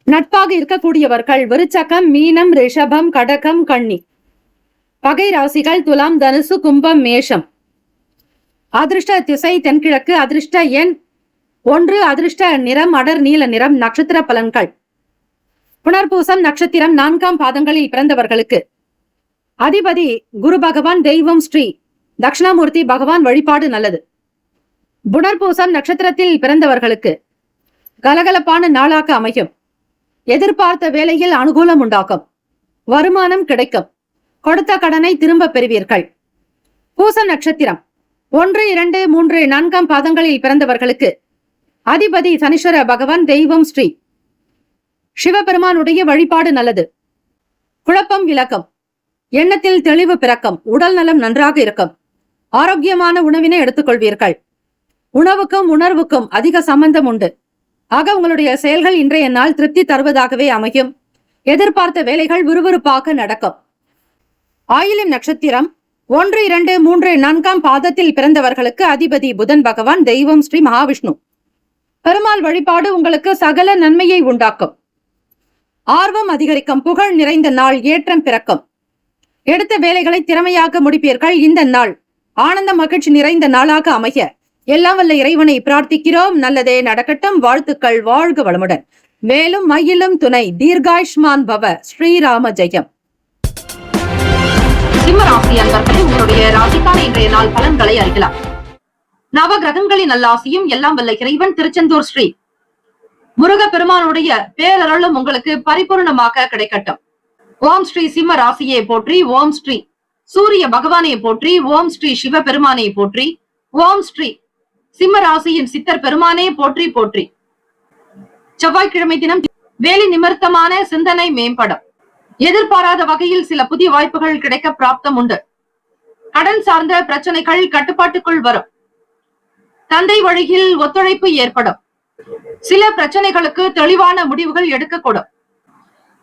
நட்பாக இருக்கக்கூடியவர்கள் விருச்சகம், மீனம், ரிஷபம், கடகம், கன்னி. பகை ராசிகள் துலாம், தனுசு, கும்பம், மேஷம். அதிர்ஷ்ட திசை தென்கிழக்கு. அதிர்ஷ்ட எண் 1. அதிர்ஷ்ட நிறம் அடர் நீல நிறம். நட்சத்திர பலன்கள். புனர்பூசம் நட்சத்திரம் 4ஆம் பாதங்களில் பிறந்தவர்களுக்கு அதிபதி குரு பகவான், தெய்வம் ஸ்ரீ தட்சிணாமூர்த்தி பகவான் வழிபாடு நல்லது. புனர்பூசம் நட்சத்திரத்தில் பிறந்தவர்களுக்கு கலகலப்பான நாளாக அமையும். எதிர்பார்த்த வேலையில் அனுகூலம் உண்டாகும். வருமானம் கிடைக்கும். கொடுத்த கடனை திரும்ப பெறுவீர்கள். பூச நட்சத்திரம் 1, 2, 3, 4ஆம் பாதங்களில் பிறந்தவர்களுக்கு அதிபதி சனீஸ்வர பகவான், தெய்வம் ஸ்ரீ சிவபெருமானுடைய வழிபாடு நல்லது. குழப்பம் விலகும். எண்ணத்தில் தெளிவு பிறக்கும். உடல் நலம் நன்றாக இருக்கும். ஆரோக்கியமான உணவினை எடுத்துக்கொள்வீர்கள். உணவுக்கும் உணர்வுக்கும் அதிக சம்பந்தம் உண்டு. ஆக உங்களுடைய செயல்கள் இன்றைய நாள் திருப்தி தருவதாகவே அமையும். எதிர்பார்த்த வேலைகள் விறுவிறுப்பாக நடக்கும். ஆயிலம் நட்சத்திரம் 1, 2, 3, 4ஆம் பாதத்தில் பிறந்தவர்களுக்கு அதிபதி புதன் பகவான், தெய்வம் ஸ்ரீ மகாவிஷ்ணு. பெருமாள் வழிபாடு உங்களுக்கு சகல நன்மையை உண்டாக்கும். ஆர்வம் அதிகரிக்கும். புகழ் நிறைந்த நாள். ஏற்றம் பிறக்கும். எடுத்த வேலைகளை திறமையாக முடிப்பீர்கள். இந்த நாள் ஆனந்த மகிழ்ச்சி நிறைந்த நாளாக அமைய எல்லாம் வல்ல இறைவனை பிரார்த்திக்கிறோம். நல்லதே நடக்கட்டும். வாழ்த்துக்கள். வாழ்க வளமுடன். மேலும் மயிலும் துணை. தீர்காயுஷ்மான் பவ. ஸ்ரீராம ஜெயம். சிம்மராசி அன்பர்களே, உங்களுடைய ராசிக்கான இன்றைய நாள் பலன்களை அறியலாம். நவ கிரகங்களின் நல்லாசியும் எல்லாம் வல்ல இறைவன் திருச்செந்தூர் ஸ்ரீ முருக பெருமானுடைய பேரருளும் உங்களுக்கு பரிபூர்ணமாக கிடைக்கட்டும். ஓம் ஸ்ரீ சிம்ம ராசியை போற்றி. ஓம் ஸ்ரீ சூரிய பகவானை போற்றி. ஓம் ஸ்ரீ சிவ பெருமானை போற்றி. ஓம் ஸ்ரீ சிம்ம ராசியின் சித்தர் பெருமானே போற்றி போற்றி. செவ்வாய்க்கிழமை தினம் வேலை நிமித்தமான சிந்தனை மேம்படும். எதிர்பாராத வகையில் சில புதிய வாய்ப்புகள் கிடைக்க பிராப்தம் உண்டு. கடன் சார்ந்த பிரச்சனைகள் கட்டுப்பாட்டுக்குள் வரும். தந்தை வழியில் ஒத்துழைப்பு ஏற்படும். சில பிரச்சனைகளுக்கு தெளிவான முடிவுகள் எடுக்கக்கூடும்.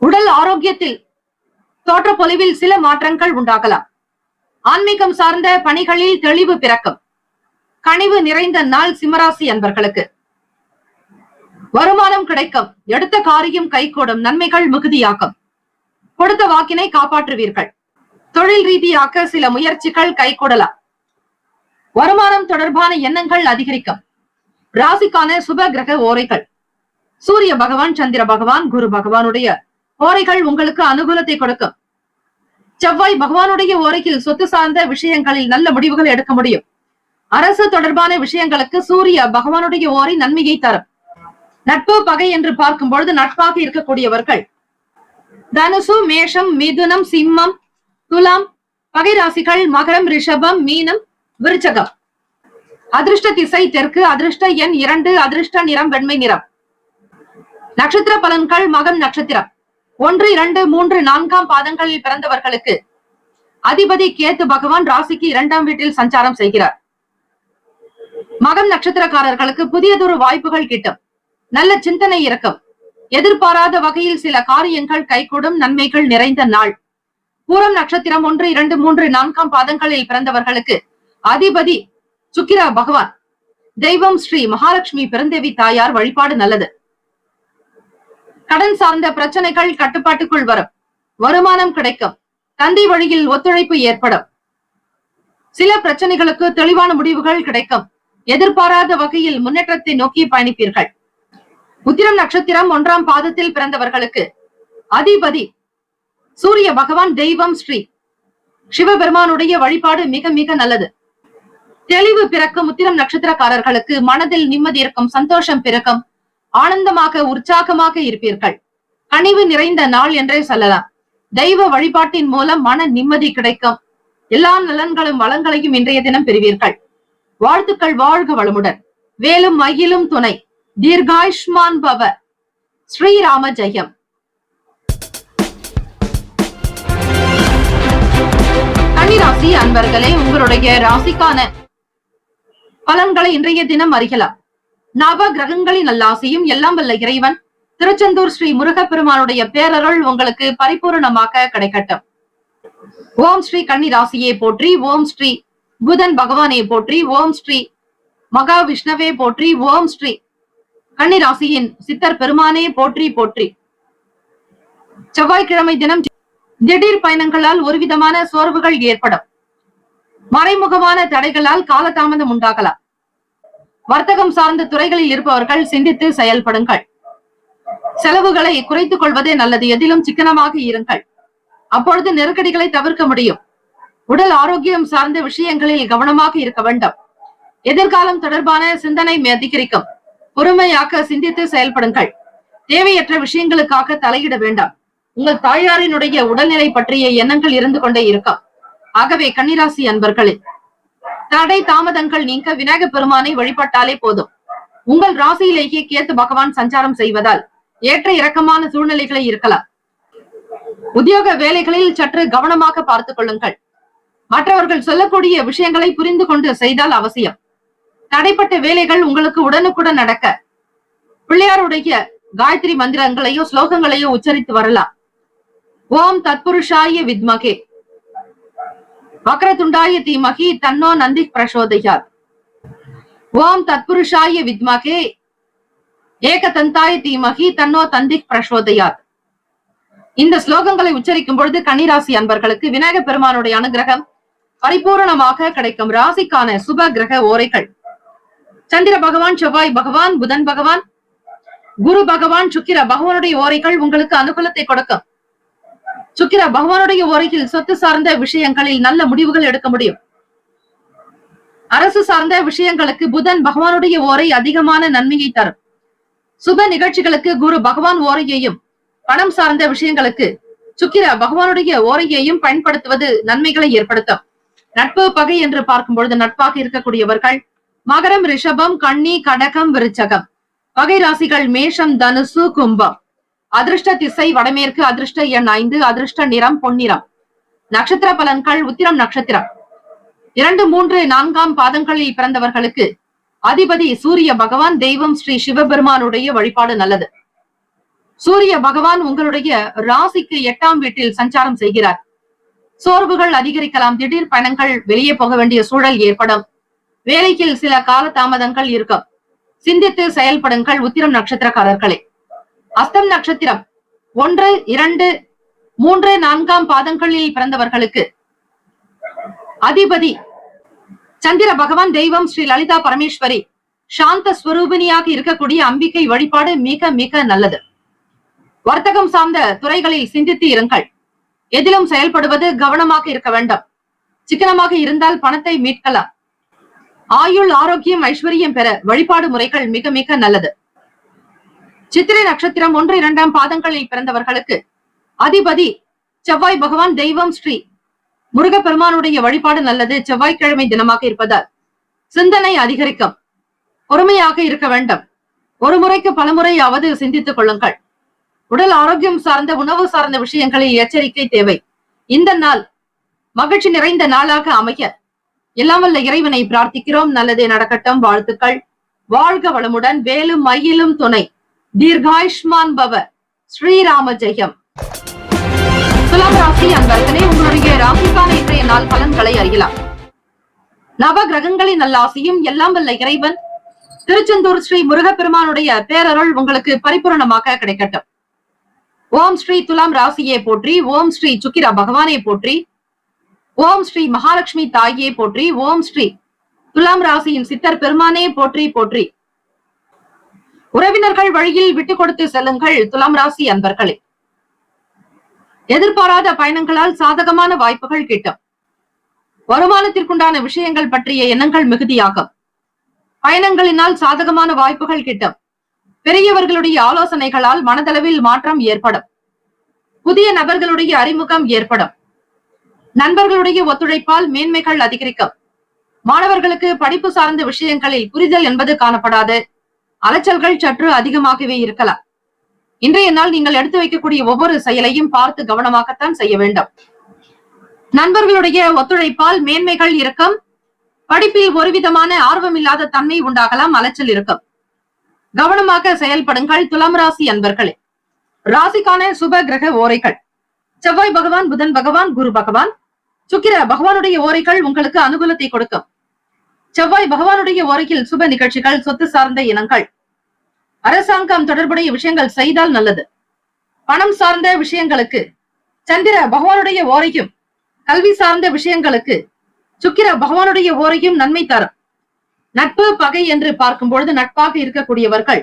உடல் ஆரோக்கியத்தில் தோற்றப்பொலிவில் சில மாற்றங்கள் உண்டாகலாம். ஆன்மீகம் சார்ந்த பணிகளில் தெளிவு பிறக்கும். கனிவு நிறைந்த நாள் சிம்மராசி அன்பர்களுக்கு. வருமானம் கிடைக்கும். எடுத்த காரியம் கைகூடும். நன்மைகள் மிகுதியாகும். கொடுத்த வாக்கினை காப்பாற்றுவீர்கள். தொழில் ரீதியாக சில முயற்சிகள் கைகூடலாம். வருமானம் தொடர்பான எண்ணங்கள் அதிகரிக்கும். ராசிக்கான சுப கிரக ஓரைகள். சூரிய பகவான், சந்திர பகவான், குரு பகவானுடைய ஓரைகள் உங்களுக்கு அனுகூலத்தை கொடுக்கும். செவ்வாய் பகவானுடைய ஓரையில் சொத்து சார்ந்த விஷயங்களில் நல்ல முடிவுகள் எடுக்க முடியும். அரசு தொடர்பான விஷயங்களுக்கு சூரிய பகவானுடைய ஓரை நன்மையை தரும். நட்பு பகை என்று பார்க்கும் பொழுது நட்பாக இருக்கக்கூடியவர்கள் தனுசு, மேஷம், மிதுனம், சிம்மம், துலாம். பகை ராசிகள் மகரம், ரிஷபம், மீனம், விருச்சகம். அதிர்ஷ்ட திசை தெற்கு. அதிர்ஷ்ட எண் 2. அதிர்ஷ்ட நிறம் வெண்மை நிறம். நட்சத்திர பலன்கள். மகம் நட்சத்திரம் 1, 2, 3, 4ஆம் பாதங்களில் பிறந்தவர்களுக்கு அதிபதி கேத்து பகவான் ராசிக்கு 2ஆம் வீட்டில் சஞ்சாரம் செய்கிறார். மகம் நட்சத்திரக்காரர்களுக்கு புதியதொரு வாய்ப்புகள் கிட்டும். நல்ல சிந்தனை இருக்கும். எதிர்பாராத வகையில் சில காரியங்கள் கைகூடும். நன்மைகள் நிறைந்த நாள். பூரம் நட்சத்திரம் 1, 2, 3, 4 பாதங்களில் பிறந்தவர்களுக்கு அதிபதி சுக்கிர பகவான், தெய்வம் ஸ்ரீ மகாலட்சுமி பெருந்தேவி தாயார் வழிபாடு நல்லது. கடன் சார்ந்த பிரச்சனைகள் கட்டுப்பாட்டுக்குள் வரும். வருமானம் கிடைக்கும். தந்தை வழியில் ஒத்துழைப்பு ஏற்படும். சில பிரச்சனைகளுக்கு தெளிவான முடிவுகள் கிடைக்கும். எதிர்பாராத வகையில் முன்னேற்றத்தை நோக்கி பயணிப்பீர்கள். உத்திரம் நட்சத்திரம் 1ஆம் பாதத்தில் பிறந்தவர்களுக்கு அதிபதி சூரிய பகவான், தெய்வம் ஸ்ரீ சிவபெருமானுடைய வழிபாடு மிக மிக நல்லது. தெளிவு பிறக்கும். உத்திரம் நட்சத்திரக்காரர்களுக்கு மனதில் நிம்மதி இருக்கும், சந்தோஷம் பிறக்கும், ஆனந்தமாக உற்சாகமாக இருப்பீர்கள். கனிவு நிறைந்த நாள் என்றே சொல்லலாம். தெய்வ வழிபாட்டின் மூலம் மன நிம்மதி கிடைக்கும். எல்லா நலன்களும் வளங்களையும் இன்றைய தினம் பெறுவீர்கள். வாழ்த்துக்கள். வாழ்க வளமுடன். வேலும் மயிலும் துணை. தீர்காயுஷ்மான் பவ. ஸ்ரீராம ஜெயம். கன்னிராசி அன்பர்களே, உங்களுடைய ராசிக்கான பலன்களை இன்றைய தினம் அறியலாம். நவ கிரகங்களின் நல்லாசியும் எல்லாம் வல்ல இறைவன் திருச்செந்தூர் ஸ்ரீ முருகப்பெருமானுடைய பேரருள் உங்களுக்கு பரிபூர்ணமாக கிடைக்கட்டும். ஓம் ஸ்ரீ கன்னிராசியை போற்றி. ஓம் ஸ்ரீ புதன் பகவானை போற்றி. ஓம் ஸ்ரீ மகா விஷ்ணவே போற்றி. ஓம் ஸ்ரீ கன்னிராசியின் சித்தர் பெருமானே போற்றி போற்றி. செவ்வாய்க்கிழமை தினம் திடீர் பயணங்களால் ஒரு விதமான சோர்வுகள் ஏற்படும். மறைமுகமான தடைகளால் காலதாமதம் உண்டாகலாம். வர்த்தகம் சார்ந்த துறைகளில் இருப்பவர்கள் சிந்தித்து செயல்படுங்கள். செலவுகளை குறைத்துக் கொள்வதே நல்லது. எதிலும் சிக்கனமாக இருங்கள். அப்பொழுது நெருக்கடிகளை தவிர்க்க முடியும். உடல் ஆரோக்கியம் சார்ந்த விஷயங்களில் கவனமாக இருக்க வேண்டும். எதிர்காலம் தொடர்பான சிந்தனை அதிகரிக்கும். பொறுமையாக சிந்தித்து செயல்படுங்கள். தேவையற்ற விஷயங்களுக்காக தலையிட வேண்டாம். உங்கள் தாயாரினுடைய உடல்நிலை பற்றிய எண்ணங்கள் இருந்து கொண்டே இருக்கும். ஆகவே கன்னிராசி அன்பர்களே, தடை தாமதங்கள் நீங்க விநாயகப் பெருமானை வழிபட்டாலே போதும். உங்கள் ராசியிலேயே கேத்து பகவான் சஞ்சாரம் செய்வதால் ஏற்ற இறக்கமான சூழ்நிலைகளை இருக்கலாம். உத்தியோக வேலைகளில் சற்று கவனமாக பார்த்துக் கொள்ளுங்கள். மற்றவர்கள் சொல்லக்கூடிய விஷயங்களை புரிந்து கொண்டு செய்தால் அவசியம். தடைப்பட்ட வேலைகள் உங்களுக்கு உடனுக்குடன் நடக்க பிள்ளையாருடைய காயத்ரி மந்திரங்களையோ ஸ்லோகங்களையோ உச்சரித்து வரலாம். ஓம் தத்புருஷாய வித்மகே வக்ரதுண்டாய தீமகி தன்னோ நந்தி பிரசோதயாத். ஓம் தத்புருஷாய வித்மகே ஏகதந்தாய தீமகி தன்னோ தந்தி பிரசோதயாத். இந்த ஸ்லோகங்களை உச்சரிக்கும் பொழுது கன்னிராசி அன்பர்களுக்கு விநாயகப் பெருமானுடைய அனுகிரகம் பரிபூரணமாக கிடைக்கும். ராசிக்கான சுப கிரக ஓரைகள்: சந்திர பகவான், செவ்வாய் பகவான், புதன் பகவான், குரு பகவான், சுக்கிர பகவானுடைய ஓரைகள் உங்களுக்கு அனுகூலத்தை கொடுக்கும். சுக்கிர பகவானுடைய ஓரையில் சொத்து சார்ந்த விஷயங்களில் நல்ல முடிவுகள் எடுக்க முடியும். அரசு சார்ந்த விஷயங்களுக்கு புதன் பகவானுடைய ஓரை அதிகமான நன்மையை தரும். சுப நிகழ்ச்சிகளுக்கு குரு பகவான் ஓரையையும், பணம் சார்ந்த விஷயங்களுக்கு சுக்கிர பகவானுடைய ஓரையையும் பயன்படுத்துவது நன்மைகளை ஏற்படுத்தும். நட்பு பகை என்று பார்க்கும் பொழுது நட்பாக இருக்கக்கூடியவர்கள் மகரம், ரிஷபம், கன்னி, கடகம், விருச்சகம். பகை ராசிகள் மேஷம், தனுசு, கும்பம். அதிர்ஷ்ட திசை வடமேற்கு. அதிர்ஷ்ட எண் 5. அதிர்ஷ்ட நிறம் பொன்னிறம். நட்சத்திர பலன்கள்: உத்திரம் நட்சத்திரம் 2, 3, 4 பாதங்களில் பிறந்தவர்களுக்கு அதிபதி சூரிய பகவான், தெய்வம் ஸ்ரீ சிவபெருமானுடைய வழிபாடு நல்லது. சூரிய பகவான் உங்களுடைய ராசிக்கு 8ஆம் வீட்டில் சஞ்சாரம் செய்கிறார். சோர்வுகள் அதிகரிக்கலாம். திடீர் பயணங்கள், வெளியே போக வேண்டிய சூழல் ஏற்படும். வேலையில் சில கால தாமதங்கள் இருக்கும். சிந்தித்து செயல்படுங்கள் உத்திரம் நட்சத்திரக்காரர்களே. அஸ்தம் நட்சத்திரம் 1, 2, 3, 4 பாதங்களில் பிறந்தவர்களுக்கு அதிபதி சந்திர பகவான், தெய்வம் ஸ்ரீ லலிதா பரமேஸ்வரி சாந்த ஸ்வரூபிணியாக இருக்கக்கூடிய அம்பிகை வழிபாடு மிக மிக நல்லது. வர்த்தகம் சார்ந்த துறைகளில் சிந்தித்து இருங்கள். எதிலும் செயல்படுவது கவனமாக இருக்க வேண்டும். சிக்கனமாக இருந்தால் பணத்தை மீட்கலாம். ஆயுள், ஆரோக்கியம், ஐஸ்வர்யம் பெற வழிபாடு முறைகள் மிக மிக நல்லது. சித்திரை நட்சத்திரம் 1, 2 பாதங்களில் பிறந்தவர்களுக்கு அதிபதி செவ்வாய் பகவான், தெய்வம் ஸ்ரீ முருகப்பெருமானுடைய வழிபாடு நல்லது. செவ்வாய்க்கிழமை தினமாக இருப்பதால் சிந்தனை அதிகரிக்கும். பொறுமையாக இருக்க வேண்டும். ஒரு முறைக்கு பலமுறையாவது சிந்தித்துக் கொள்ளுங்கள். உடல் ஆரோக்கியம் சார்ந்த, உணவு சார்ந்த விஷயங்களில் எச்சரிக்கை தேவை. இந்த நாள் மகிழ்ச்சி நிறைந்த நாளாக அமைய எல்லாம் வல்ல இறைவனை பிரார்த்திக்கிறோம். நல்லதே நடக்கட்டும். வாழ்த்துக்கள். வாழ்க வளமுடன். வேலும் மயிலும் துணை. தீர்காயுஷ்மான் பவ. ஸ்ரீராம ஜெயம். துலாம் ராசி அன்பர்களே, உங்களுடைய நாள் பலன்களை அறியலாம். நவ கிரகங்களின் நல்லாசியும் எல்லாம் வல்ல இறைவன் திருச்செந்தூர் ஸ்ரீ முருகப்பெருமானுடைய பேரருள் உங்களுக்கு பரிபூரணமாக கிடைக்கட்டும். ஓம் ஸ்ரீ துலாம் ராசியே போற்றி, ஓம் ஸ்ரீ சுக்கிர பகவானே போற்றி, ஓம் ஸ்ரீ மகாலட்சுமி தாயே போற்றி, ஓம் ஸ்ரீ துலாம் ராசியின் சித்தர் பெருமானே போற்றி போற்றி. உறவினர்கள் வழியில் விட்டு கொடுத்து செல்லுங்கள் துலாம் ராசி அன்பர்களே. எதிர்பாராத பயணங்களால் சாதகமான வாய்ப்புகள் கிட்டும். வருமானத்திற்குண்டான விஷயங்கள் பற்றிய எண்ணங்கள் மிகுதியாகும். பயணங்களினால் சாதகமான வாய்ப்புகள் கிட்டும். பெரியவர்களுடைய ஆலோசனைகளால் மனதளவில் மாற்றம் ஏற்படும். புதிய நபர்களுடைய அறிமுகம் ஏற்படும். நண்பர்களுடைய ஒத்துழைப்பால் மேன்மைகள் அதிகரிக்கும். மாணவர்களுக்கு படிப்பு சார்ந்த விஷயங்களில் புரிதல் என்பது காணப்படாது. அலைச்சல்கள் சற்று அதிகமாகவே இருக்கலாம். இன்றைய நாள் நீங்கள் எடுத்து வைக்கக்கூடிய ஒவ்வொரு செயலையும் பார்த்து கவனமாகத்தான் செய்ய வேண்டும். நண்பர்களுடைய ஒத்துழைப்பால் மேன்மைகள் இருக்கும். படிப்பில் ஒருவிதமான ஆர்வமில்லாத தன்மை உண்டாகலாம். அலைச்சல் இருக்கும். கவனமாக செயல்படுங்கள் துலாம் ராசி அன்பர்களே. ராசிக்கான சுப கிரக ஓரைகள்: செவ்வாய் பகவான், புதன் பகவான், குரு பகவான், சுக்கிர பகவானுடைய ஓரைகள் உங்களுக்கு அனுகூலத்தை கொடுக்கும். செவ்வாய் பகவானுடைய ஓரையில் சுப நிகழ்ச்சிகள், சொத்து சார்ந்த இனங்கள், அரசாங்கம் தொடர்புடைய விஷயங்கள் செய்தால் நல்லது. பணம் சார்ந்த விஷயங்களுக்கு சந்திர பகவானுடைய ஓரையும், கல்வி சார்ந்த விஷயங்களுக்கு சுக்கிர பகவானுடைய ஓரையும் நன்மை தரும். நட்பு பகை என்று பார்க்கும் பொழுது நட்பாக இருக்கக்கூடியவர்கள்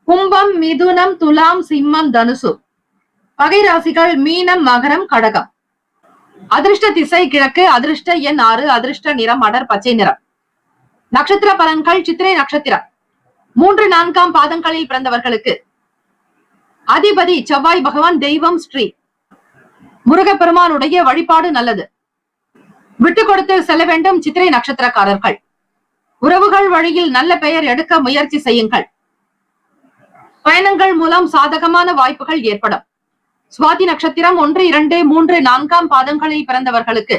கும்பம், மிதுனம், துலாம், சிம்மம், தனுசு. பகை ராசிகள் மீனம், மகரம், கடகம். அதிர்ஷ்ட திசை கிழக்கு. அதிர்ஷ்ட எண் 6. அதிர்ஷ்ட நிறம் அடர் பச்சை நிறம். நட்சத்திர பலன்கள்: சித்திரை நட்சத்திரம் 3, 4 பாதங்களில் பிறந்தவர்களுக்கு அதிபதி செவ்வாய் பகவான். தெய்வம் ஸ்ரீ முருகப்பெருமானுடைய வழிபாடு நல்லது. விட்டு கொடுத்து செல்ல வேண்டும் சித்திரை நட்சத்திரக்காரர்கள். உறவுகள் வழியில் நல்ல பெயர் எடுக்க முயற்சி செய்யுங்கள். பயணங்கள் மூலம் சாதகமான வாய்ப்புகள் ஏற்படும். சுவாதி நட்சத்திரம் 1, 2, 3, 4 பாதங்களில் பிறந்தவர்களுக்கு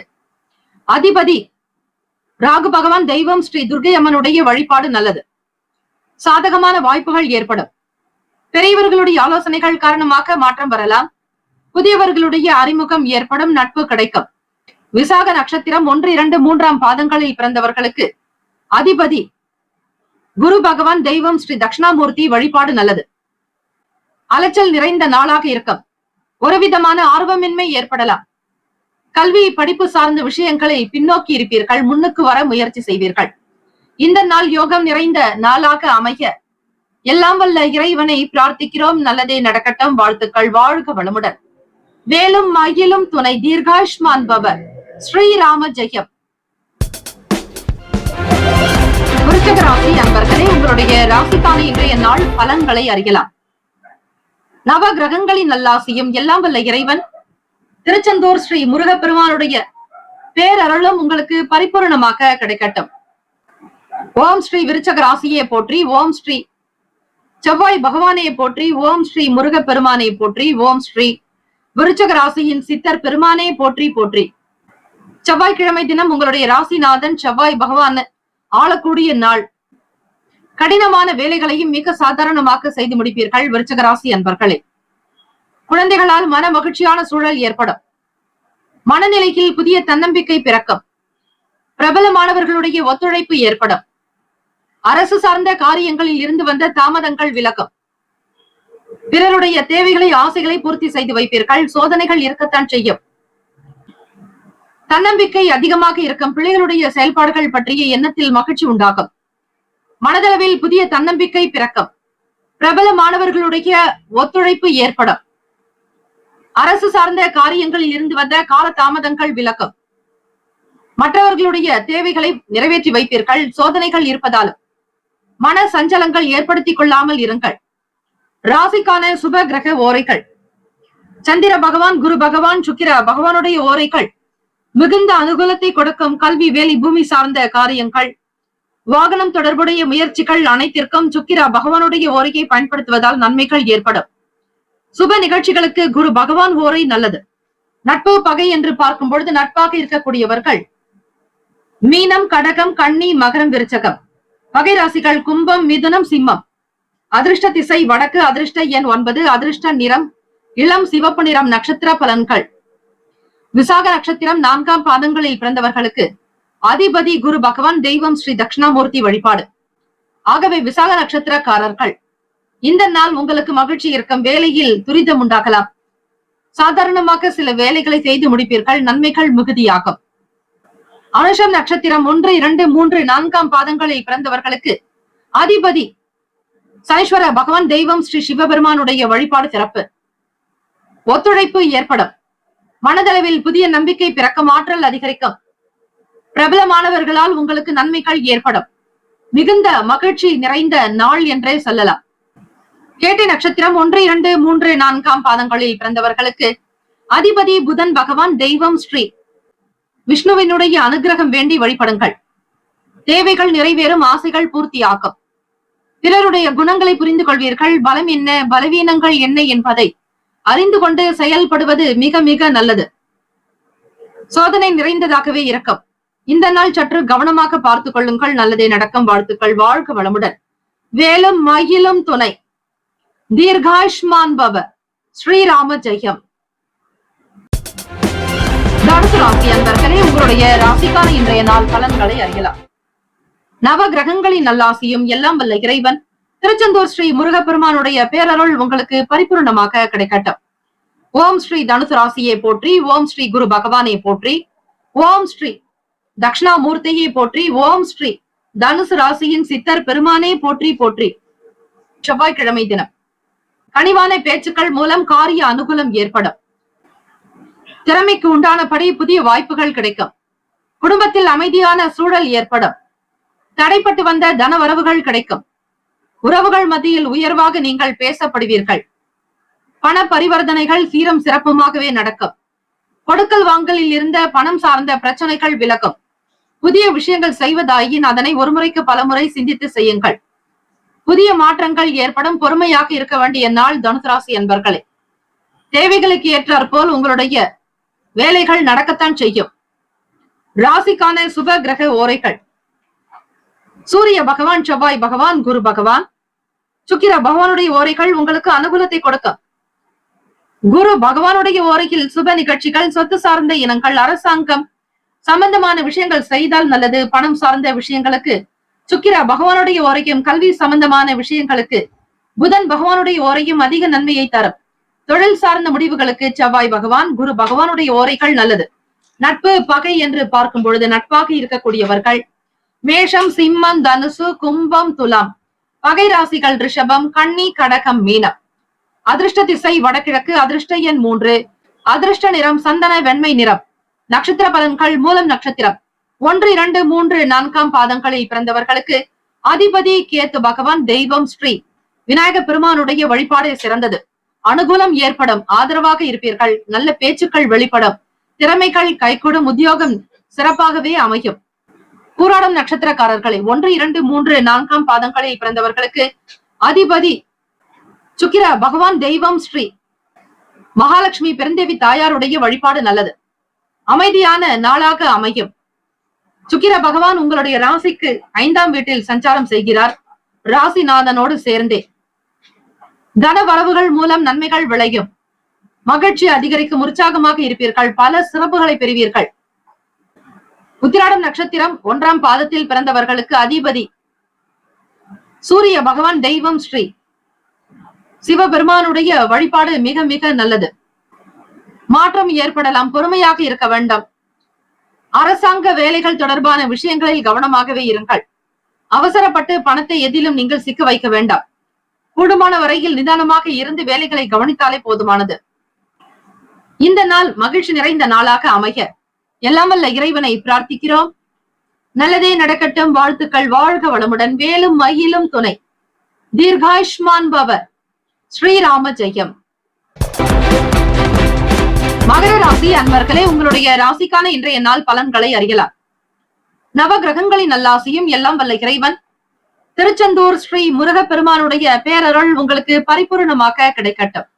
அதிபதி ராகு பகவான். தெய்வம் ஸ்ரீ துர்க்கை அம்மனுடைய வழிபாடு நல்லது. சாதகமான வாய்ப்புகள் ஏற்படும். பெரியவர்களுடைய ஆலோசனைகள் காரணமாக மாற்றம் வரலாம். புதியவர்களுடைய அறிமுகம் ஏற்படும். நட்பு கிடைக்கும். விசாக நட்சத்திரம் 1, 2, 3 பாதங்களில் பிறந்தவர்களுக்கு அதிபதி குரு பகவான். தெய்வம் ஸ்ரீ தட்சிணாமூர்த்தி. வழிபாடு நல்லது. அலைச்சல் நிறைந்த நாளாக இருக்கும். ஒருவிதமான ஆர்வமின்மை ஏற்படலாம். கல்வி படிப்பு சார்ந்த விஷயங்களில் பின்னோக்கி இருப்பீர்கள். முன்னுக்கு வர முயற்சி செய்வீர்கள். இந்த நாள் யோகம் நிறைந்த நாளாக அமைய எல்லாம் வல்ல இறைவனை பிரார்த்திக்கிறோம். நல்லதே நடக்கட்டும். வாழ்த்துக்கள். வாழ்க வளமுடன். வேலும் மயிலும் துணை. தீர்காயுஷ்மான் பவ. ஸ்ரீராம ஜெயம். விருச்சிக ராசி அன்பர்களே, உங்களுடைய ராசிக்கான இன்றைய நாள் பலன்களை அறியலாம். நவ கிரகங்களின் நல்லாசியும் எல்லாம் வல்ல இறைவன் திருச்செந்தூர் ஸ்ரீ முருகப்பெருமானுடைய பேரருளும் உங்களுக்கு பரிபூரணமாக கிடைக்கட்டும். ஓம் ஸ்ரீ விருச்சக ராசியே போற்றி, ஓம் ஸ்ரீ செவ்வாய் பகவானே போற்றி, ஓம் ஸ்ரீ முருகப்பெருமானே போற்றி, ஓம் ஸ்ரீ விருச்சக ராசியின் சித்தர் பெருமானே போற்றி போற்றி. செவ்வாய்க்கிழமை தினம் உங்களுடைய ராசிநாதன் செவ்வாய் பகவான் ஆளக்கூடிய நாள். கடினமான வேலைகளையும் மிக சாதாரணமாக செய்து முடிப்பீர்கள் விருச்சிக ராசி அன்பர்களே. குழந்தைகளால் மன மகிழ்ச்சியான சூழல் ஏற்படும். மனநிலையில் புதிய தன்னம்பிக்கை பிறக்கும். பிரபலமானவர்களுடைய ஒத்துழைப்பு ஏற்படும். அரசு சார்ந்த காரியங்களில் இருந்து வந்த தாமதங்கள் விலகும். பிறருடைய தேவைகளை ஆசைகளை பூர்த்தி செய்து வைப்பீர்கள். சோதனைகள் இருக்கத்தான் செய்யும். தன்னம்பிக்கை அதிகமாக இருக்கும். பிள்ளைகளுடைய செயல்பாடுகள் பற்றிய எண்ணத்தில் மகிழ்ச்சி உண்டாகும். மனதளவில் புதிய தன்னம்பிக்கை பிறக்கும். பிரபல மாணவர்களுடைய ஒத்துழைப்பு ஏற்படும். அரசு சார்ந்த காரியங்களில் இருந்து வந்த கால தாமதங்கள் விலகும். மற்றவர்களுடைய தேவைகளை நிறைவேற்றி வைப்பீர்கள். சோதனைகள் இருப்பதாலும் மன சஞ்சலங்கள் ஏற்படுத்திக் கொள்ளாமல் இருங்கள். ராசிக்கான சுப கிரக ஓரைகள்: சந்திர பகவான், குரு பகவான், சுக்கிர பகவானுடைய ஓரைகள் மிகுந்த அனுகூலத்தை கொடுக்கும். கல்வி, வேலை, பூமி சார்ந்த காரியங்கள், வாகனம் தொடர்புடைய முயற்சிகள் அனைத்திற்கும் சுக்கிர பகவானுடைய ஓரையை பயன்படுத்துவதால் நன்மைகள் ஏற்படும். சுப நிகழ்ச்சிகளுக்கு குரு பகவான் ஓரை நல்லது. நட்பு பகை என்று பார்க்கும் பொழுது நட்பாக இருக்கக்கூடியவர்கள் மீனம், கடகம், கன்னி, மகரம், விருச்சகம். பகை ராசிகள் கும்பம், மிதுனம், சிம்மம். அதிர்ஷ்ட திசை வடக்கு. அதிர்ஷ்ட எண் 9. அதிர்ஷ்ட நிறம் இளம் சிவப்பு நிறம். நட்சத்திர பலன்கள்: விசாக நட்சத்திரம் 4ஆம் பாதங்களில் பிறந்தவர்களுக்கு அதிபதி குரு பகவான், தெய்வம் ஸ்ரீ தட்சிணாமூர்த்தி வழிபாடு. ஆகவே விசாக நட்சத்திரக்காரர்கள் இந்த நாள் உங்களுக்கு மகிழ்ச்சி இருக்கும். வேலையில் துரிதம் உண்டாகலாம். சாதாரணமாக சில வேலைகளை செய்து முடிப்பீர்கள். நன்மைகள் மிகுதியாகும். அனுஷம் நட்சத்திரம் 1, 2, 3, 4ஆம் பாதங்களில் பிறந்தவர்களுக்கு அதிபதி சனீஸ்வர பகவான், தெய்வம் ஸ்ரீ சிவபெருமானுடைய வழிபாடு சிறப்பு. ஒத்துழைப்பு ஏற்படும். மனதளவில் புதிய நம்பிக்கை பிறக்கும். ஆற்றல் அதிகரிக்கும். பிரபலமானவர்களால் உங்களுக்கு நன்மைகள் ஏற்படும். மிகுந்த மகிழ்ச்சி நிறைந்த நாள் என்றே சொல்லலாம். கேட்டை நட்சத்திரம் 1, 2, 3, 4ஆம் பாதங்களில் பிறந்தவர்களுக்கு அதிபதி புதன் பகவான், தெய்வம் ஸ்ரீ விஷ்ணுவினுடைய அனுகிரகம் வேண்டி வழிபடுங்கள். தேவைகள் நிறைவேறும். ஆசைகள் பூர்த்தியாகும். பிறருடைய குணங்களை புரிந்து கொள்வீர்கள். பலம் என்ன, பலவீனங்கள் என்ன என்பதை அறிந்து கொண்டு செயல்படுவது மிக மிக நல்லது. சோதனை நிறைந்ததாகவே இருக்கும். இந்த நாள் சற்று கவனமாக பார்த்துக் கொள்ளுங்கள். நல்லதே நடக்கும். வாழ்த்துக்கள். வாழ்க வளமுடன். வேலும் மயிலும் துணை. தீர்காயுஷ்மான் பவ. ஸ்ரீராம ஜெயம். தனுசு ராசி அன்பர்களே, உங்களுடைய ராசிக்கான இன்றைய நாள் பலன்களை அறியலாம். நவ கிரகங்களின் நல்லாசியும் எல்லாம் வல்ல இறைவன் திருச்செந்தூர் ஸ்ரீ முருகப்பெருமானுடைய பேரருள் உங்களுக்கு பரிபூர்ணமாக கிடைக்கட்டும். ஓம் ஸ்ரீ தனுசு ராசியை போற்றி. ஓம் ஸ்ரீ குரு பகவானை போற்றி. ஓம் ஸ்ரீ தட்சிணாமூர்த்தியை போற்றி. ஓம் ஸ்ரீ தனுசு ராசியின் சித்தர் பெருமானே போற்றி போற்றி. செவ்வாய்க்கிழமை தினம் கனிவான பேச்சுக்கள் மூலம் காரிய அனுகூலம் ஏற்படும். திறமைக்கு உண்டானபடி புதிய வாய்ப்புகள் கிடைக்கும். குடும்பத்தில் அமைதியான சூழல் ஏற்படும். தடைப்பட்டு வந்த தன வரவுகள் கிடைக்கும். உறவுகள் மத்தியில் உயர்வாக நீங்கள் பேசப்படுவீர்கள். பண பரிவர்த்தனைகள் சீரம் சிறப்புமாகவே நடக்கும். கொடுக்கல் வாங்கலில் இருந்த பணம் சார்ந்த பிரச்சனைகள் விலகும். புதிய விஷயங்கள் செய்வதாயின் அதனை ஒருமுறைக்கு பலமுறை சிந்தித்து செய்யுங்கள். புதிய மாற்றங்கள் ஏற்படும். பொறுமையாக இருக்க வேண்டிய நாள் தனுசு ராசி என்பர்களே. தேவைகளுக்கு ஏற்றாற்போல் உங்களுடைய வேலைகள் நடக்கத்தான் செய்யும். ராசிக்கான சுப கிரக ஓரைகள். சூரிய பகவான், செவ்வாய் பகவான், குரு பகவான், சுக்கிர பகவானுடைய ஓரைகள் உங்களுக்கு அனுகூலத்தை கொடுக்கும். குரு பகவானுடைய ஓரையில் சுப நிகழ்ச்சிகள், சொத்து சார்ந்த இனங்கள், அரசாங்கம் சம்பந்தமான விஷயங்கள் செய்தால் நல்லது. பணம் சார்ந்த விஷயங்களுக்கு சுக்கிர பகவானுடைய ஓரையும், கல்வி சம்பந்தமான விஷயங்களுக்கு புதன் பகவானுடைய ஓரையும் அதிக நன்மையை தரும். தொழில் சார்ந்த முடிவுகளுக்கு செவ்வாய் பகவான், குரு பகவானுடைய ஓரைகள் நல்லது. நட்பு பகை என்று பார்க்கும் பொழுது நட்பாக இருக்கக்கூடியவர்கள் மேஷம், சிம்மம், தனுசு, கும்பம், துலாம். பகை ராசிகள் ரிஷபம், கன்னி, கடகம், மீனம். அதிர்ஷ்ட திசை வடகிழக்கு. அதிர்ஷ்ட எண் 3. அதிர்ஷ்ட நிறம் சந்தன வெண்மை நிறம். நட்சத்திர பலன்கள். மூலம் நட்சத்திரம் 1, 2, 3, 4ஆம் பாதங்களில் பிறந்தவர்களுக்கு அதிபதி கேத்து பகவான், தெய்வம் ஸ்ரீ விநாயக பெருமானுடைய வழிபாடு சிறந்தது. அனுகூலம் ஏற்படும். ஆதரவாக இருப்பீர்கள். நல்ல பேச்சுக்கள் வெளிப்படும். திறமைகள் கைகூடும். உத்தியோகம் சிறப்பாகவே அமையும். பூராடம் நட்சத்திரக்காரர்களை 1, 2, 3, 4ஆம் பாதங்களில் பிறந்தவர்களுக்கு அதிபதி சுக்கிர பகவான், தெய்வம் ஸ்ரீ மகாலட்சுமி பெருந்தேவி தாயாருடைய வழிபாடு நல்லது. அமைதியான நாளாக அமையும். சுக்கிர பகவான் உங்களுடைய ராசிக்கு 5ஆம் வீட்டில் சஞ்சாரம் செய்கிறார். ராசிநாதனோடு சேர்ந்தே தன வரவுகள் மூலம் நன்மைகள் விளையும். மகிழ்ச்சி அதிகரிக்கும். உற்சாகமாக இருப்பீர்கள். பல சிறப்புகளை பெறுவீர்கள். உத்திராடம் நட்சத்திரம் 1ஆம் பாதத்தில் பிறந்தவர்களுக்கு அதிபதி சூரிய பகவான், தெய்வம் ஸ்ரீ சிவபெருமானுடைய வழிபாடு மிக மிக நல்லது. மாற்றம் ஏற்படலாம். பொறுமையாக இருக்க வேண்டும். அரசாங்க வேலைகள் தொடர்பான விஷயங்களில் கவனமாகவே இருங்கள். அவசரப்பட்டு பணத்தை எதிலும் நீங்கள் சிக்க வைக்க வேண்டாம். கூடுமான வரையில் நிதானமாக இருந்து வேலைகளை கவனித்தாலே போதுமானது. இந்த நாள் மகிழ்ச்சி நிறைந்த நாளாக அமைய எல்லாம் வல்ல இறைவனை பிரார்த்திக்கிறோம். நல்லதே நடக்கட்டும். வாழ்த்துக்கள். வாழ்க வளமுடன். வேலும் மயிலும் துணை. தீர்காயுஷ்மான் பவ. ஸ்ரீராம ஜெயம். மகர ராசி அன்பர்களே, உங்களுடைய ராசிக்கான இன்றைய நாள் பலன்களை அறியலாம். நவ கிரகங்களின் நல்லாசியும் எல்லாம் வல்ல இறைவன் திருச்செந்தூர் ஸ்ரீ முருகப்பெருமானுடைய பேரருள் உங்களுக்கு பரிபூர்ணமாக கிடைக்கட்டும்.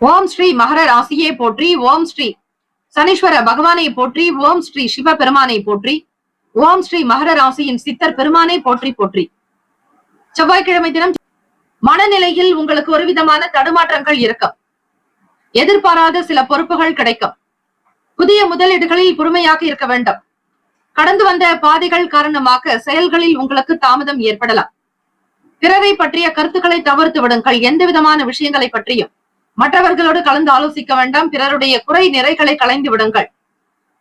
ஓம் ஸ்ரீ மகர ராசியே போற்றி. ஓம் ஸ்ரீ சனீஸ்வர பகவானை போற்றி. ஓம் ஸ்ரீ சிவ பெருமானை போற்றி. ஓம் ஸ்ரீ மகர ராசியின் சித்தர் பெருமானை போற்றி போற்றி. செவ்வாய்க்கிழமை தினம் மனநிலையில் உங்களுக்கு ஒரு விதமான தடுமாற்றங்கள் இருக்கும். எதிர்பாராத சில பொறுப்புகள் கிடைக்கும். புதிய முதலீடுகளில் பொறுமையாக இருக்க வேண்டும். கடந்து வந்த பாதைகள் காரணமாக செயல்களில் உங்களுக்கு தாமதம் ஏற்படலாம். பிறரை பற்றிய கருத்துக்களை தவிர்த்து விடுங்கள். எந்த விதமான விஷயங்களை பற்றியும் மற்றவர்களோடு கலந்து ஆலோசிக்க வேண்டாம். பிறருடைய குறை நிறைகளை களைந்து விடுங்கள்.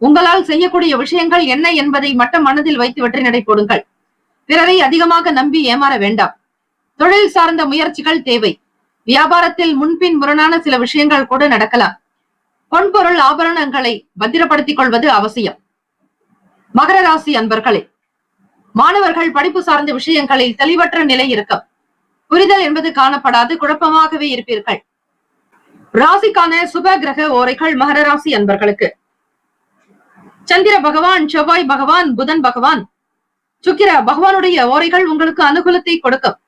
உங்களால் செய்யக்கூடிய விஷயங்கள் என்ன என்பதை மட்டும் மனதில் வைத்து வெற்றி நடை போடுங்கள். பிறரை அதிகமாக நம்பி ஏமாற வேண்டாம். தொழில் சார்ந்த முயற்சிகள் தேவை. வியாபாரத்தில் முன்பின் முரணான சில விஷயங்கள் கூட நடக்கலாம். பொன்பொருள் ஆபரணங்களை பத்திரப்படுத்திக் கொள்வது அவசியம். மகர ராசி அன்பர்களே, மாணவர்கள் படிப்பு சார்ந்த விஷயங்களில் தெளிவற்ற நிலை இருக்கும். புரிதல் என்பது காணப்படாது. குழப்பமாகவே இருப்பீர்கள். ராசிக்கான சுப கிரக ஓரைகள் மகர ராசி அன்பர்களுக்கு சந்திர பகவான், செவ்வாய் பகவான், புதன் பகவான், சுக்கிர பகவானுடைய ஓரைகள் உங்களுக்கு அனுகூலத்தை கொடுக்கும்.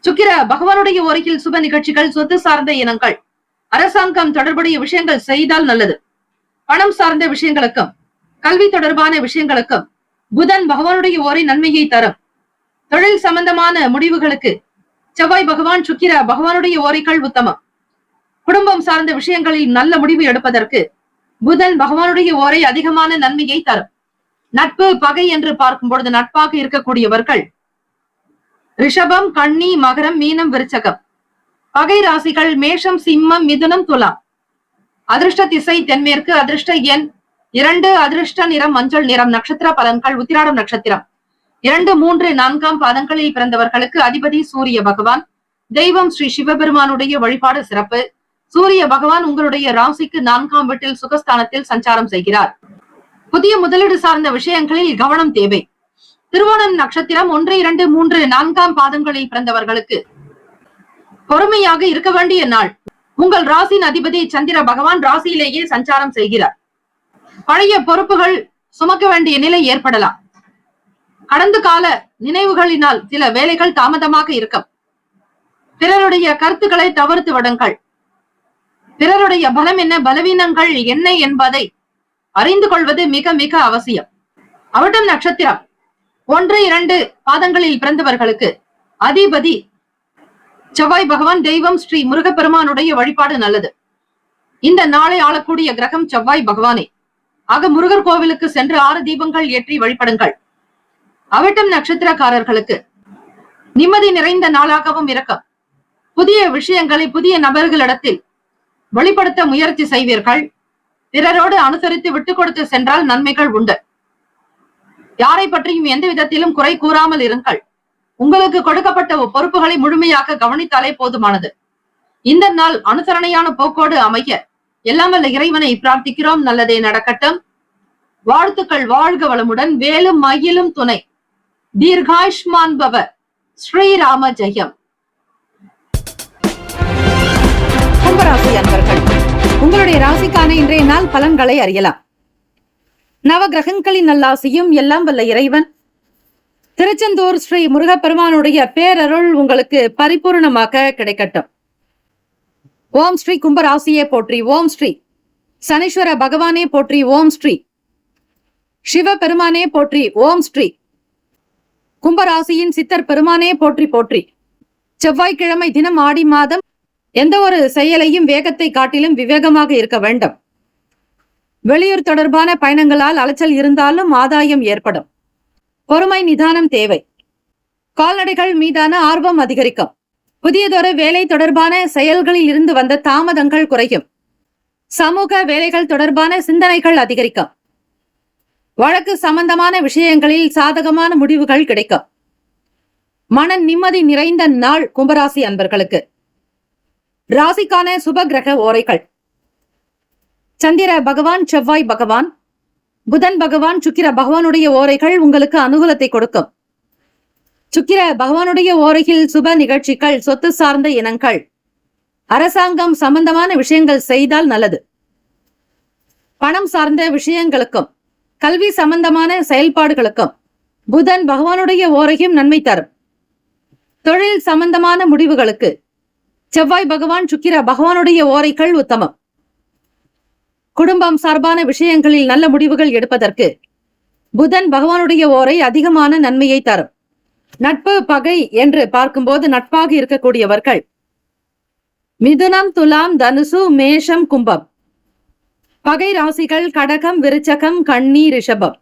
சுக்கிர பகவானுடைய ஓரையில் சுப நிகழ்ச்சிகள், சொத்து சார்ந்த இனங்கள், அரசாங்கம் தொடர்புடைய விஷயங்கள் செய்தால் நல்லது. பணம் சார்ந்த விஷயங்களுக்கும் கல்வி தொடர்பான விஷயங்களுக்கும் புதன் பகவானுடைய ஓரை நன்மையை தரும். தொழில் சம்பந்தமான முடிவுகளுக்கு செவ்வாய் பகவான், சுக்கிர பகவானுடைய ஓரைகள் உத்தமம். குடும்பம் சார்ந்த விஷயங்களில் நல்ல முடிவு எடுப்பதற்கு புதன் பகவானுடைய ஓரை அதிகமான நன்மையை தரும். நட்பு பகை என்று பார்க்கும் பொழுது நட்பாக இருக்கக்கூடியவர்கள் ரிஷபம், கன்னி, மகரம், மீனம், விருச்சகம். பகை ராசிகள் மேஷம், சிம்மம், மிதுனம், துலாம். அதிர்ஷ்ட திசை தென்மேற்கு. அதிர்ஷ்ட எண் 2. அதிர்ஷ்ட நிறம் மஞ்சள் நிறம். நட்சத்திர பலன்கள் உத்திராடம் நட்சத்திரம் 2, 3, 4 பாதங்களில் பிறந்தவர்களுக்கு அதிபதி சூரிய பகவான். தெய்வம் ஸ்ரீ சிவபெருமானுடைய வழிபாடு சிறப்பு. சூரிய பகவான் உங்களுடைய ராசிக்கு 4ஆம் வீட்டில் சுகஸ்தானத்தில் சஞ்சாரம் செய்கிறார். புதிய முதலீடு சார்ந்த விஷயங்களில் கவனம் தேவை. திருவோணம் நட்சத்திரம் 1, 2, 3, 4 பாதங்களில் பிறந்தவர்களுக்கு பொறுமையாக இருக்க வேண்டிய நாள். உங்கள் ராசியின் அதிபதி சந்திர பகவான் ராசியிலேயே சஞ்சாரம் செய்கிறார். பழைய பொறுப்புகள் சுமக்க வேண்டிய நிலை ஏற்படலாம். கடந்த கால நினைவுகளினால் சில வேலைகள் தாமதமாக இருக்கும். பிறருடைய கருத்துக்களை தவிர்த்து விடுங்கள். பிறருடைய பலம் என்ன, பலவீனங்கள் என்ன என்பதை அறிந்து கொள்வது மிக மிக அவசியம். அவிட்டம் நட்சத்திரம் 1, 2 பாதங்களில் பிறந்தவர்களுக்கு அதிபதி செவ்வாய் பகவான். தெய்வம் ஸ்ரீ முருகப்பெருமானுடைய வழிபாடு நல்லது. இந்த நாளை ஆளக்கூடிய கிரகம் செவ்வாய் பகவானே. ஆக முருகர் கோவிலுக்கு சென்று 6 தீபங்கள் ஏற்றி வழிபடுங்கள். அவிட்டம் நட்சத்திரக்காரர்களுக்கு நிம்மதி நிறைந்த நாளாகவும் இருக்கும். புதிய விஷயங்களை புதிய நபர்களிடத்தில் வெளிப்படுத்த முயற்சி செய்வீர்கள். பிறரோடு அனுசரித்து விட்டுக் கொடுத்து சென்றால் நன்மைகள் உண்டு. யாரை பற்றியும் எந்த விதத்திலும் குறை கூறாமல் இருங்கள். உங்களுக்கு கொடுக்கப்பட்ட பொறுப்புகளை முழுமையாக கவனித்தாலே போதுமானது. இந்த நாள் அனுசரணையான போக்கோடு அமைய எல்லாம் வல்ல இறைவனை பிரார்த்திக்கிறோம். நல்லதே நடக்கட்டும். வாழ்த்துக்கள். வாழ்க வளமுடன். வேலும் மயிலும் துணை. தீர்காயுஷ்மான் பவ. ஸ்ரீராம ஜெயம். கும்பராசி அன்பர்கள், உங்களுடைய ராசிக்கான இன்றைய நாள் பலன்களை அறியலாம். நவ கிரகங்களின் நல்லாசியும் எல்லாம் வல்ல இறைவன் திருச்செந்தூர் ஸ்ரீ முருகப்பெருமானுடைய பேரருள் உங்களுக்கு பரிபூர்ணமாக கிடைக்கட்டும். ஓம் ஸ்ரீ கும்பராசியே போற்றி. ஓம் ஸ்ரீ சனீஸ்வர பகவானே போற்றி. ஓம் ஸ்ரீ சிவபெருமானே போற்றி. ஓம் ஸ்ரீ கும்பராசியின் சித்தர் பெருமானே போற்றி போற்றி. செவ்வாய்க்கிழமை தினம் ஆடி மாதம் எந்த ஒரு செயலையும் வேகத்தை காட்டிலும் விவேகமாக இருக்க வேண்டும். வெளியூர் தொடர்பான பயணங்களால் அலைச்சல் இருந்தாலும் ஆதாயம் ஏற்படும். பொறுமை நிதானம் தேவை. கால்நடைகள் மீதான ஆர்வம் அதிகரிக்கும். புதியதொரு வேலை தொடர்பான செயல்களில் இருந்து வந்த தாமதங்கள் குறையும். சமூக வேலைகள் தொடர்பான சிந்தனைகள் அதிகரிக்கும். வழக்கு சம்பந்தமான விஷயங்களில் சாதகமான முடிவுகள் கிடைக்கும். மன நிம்மதி நிறைந்த நாள் கும்பராசி அன்பர்களுக்கு. ராசிக்கான சுப கிரக ஓரைகள். சந்திர பகவான், செவ்வாய் பகவான், புதன் பகவான், சுக்கிர பகவானுடைய ஓரைகள் உங்களுக்கு அனுகூலத்தை கொடுக்கும். சுக்கிர பகவானுடைய ஓரையில் சுப நிகழ்ச்சிகள், சொத்து சார்ந்த இனங்கள், அரசாங்கம் சம்பந்தமான விஷயங்கள் செய்தால் நல்லது. பணம் சார்ந்த விஷயங்களுக்கும் கல்வி சம்பந்தமான செயல்பாடுகளுக்கும் புதன் பகவானுடைய ஓரையும் நன்மை தரும். தொழில் சம்பந்தமான முடிவுகளுக்கு செவ்வாய் பகவான், சுக்கிர பகவானுடைய ஓரைகள் உத்தமம். குடும்பம் சார்பான விஷயங்களில் நல்ல முடிவுகள் எடுப்பதற்கு புதன் பகவானுடைய ஓரை அதிகமான நன்மையை தரும். நட்பு பகை என்று பார்க்கும்போது நட்பாக இருக்கக்கூடியவர்கள் மிதுனம், துலாம், தனுசு, மேஷம், கும்பம். பகை ராசிகள் கடகம், விருச்சகம், கன்னி, ரிஷபம்.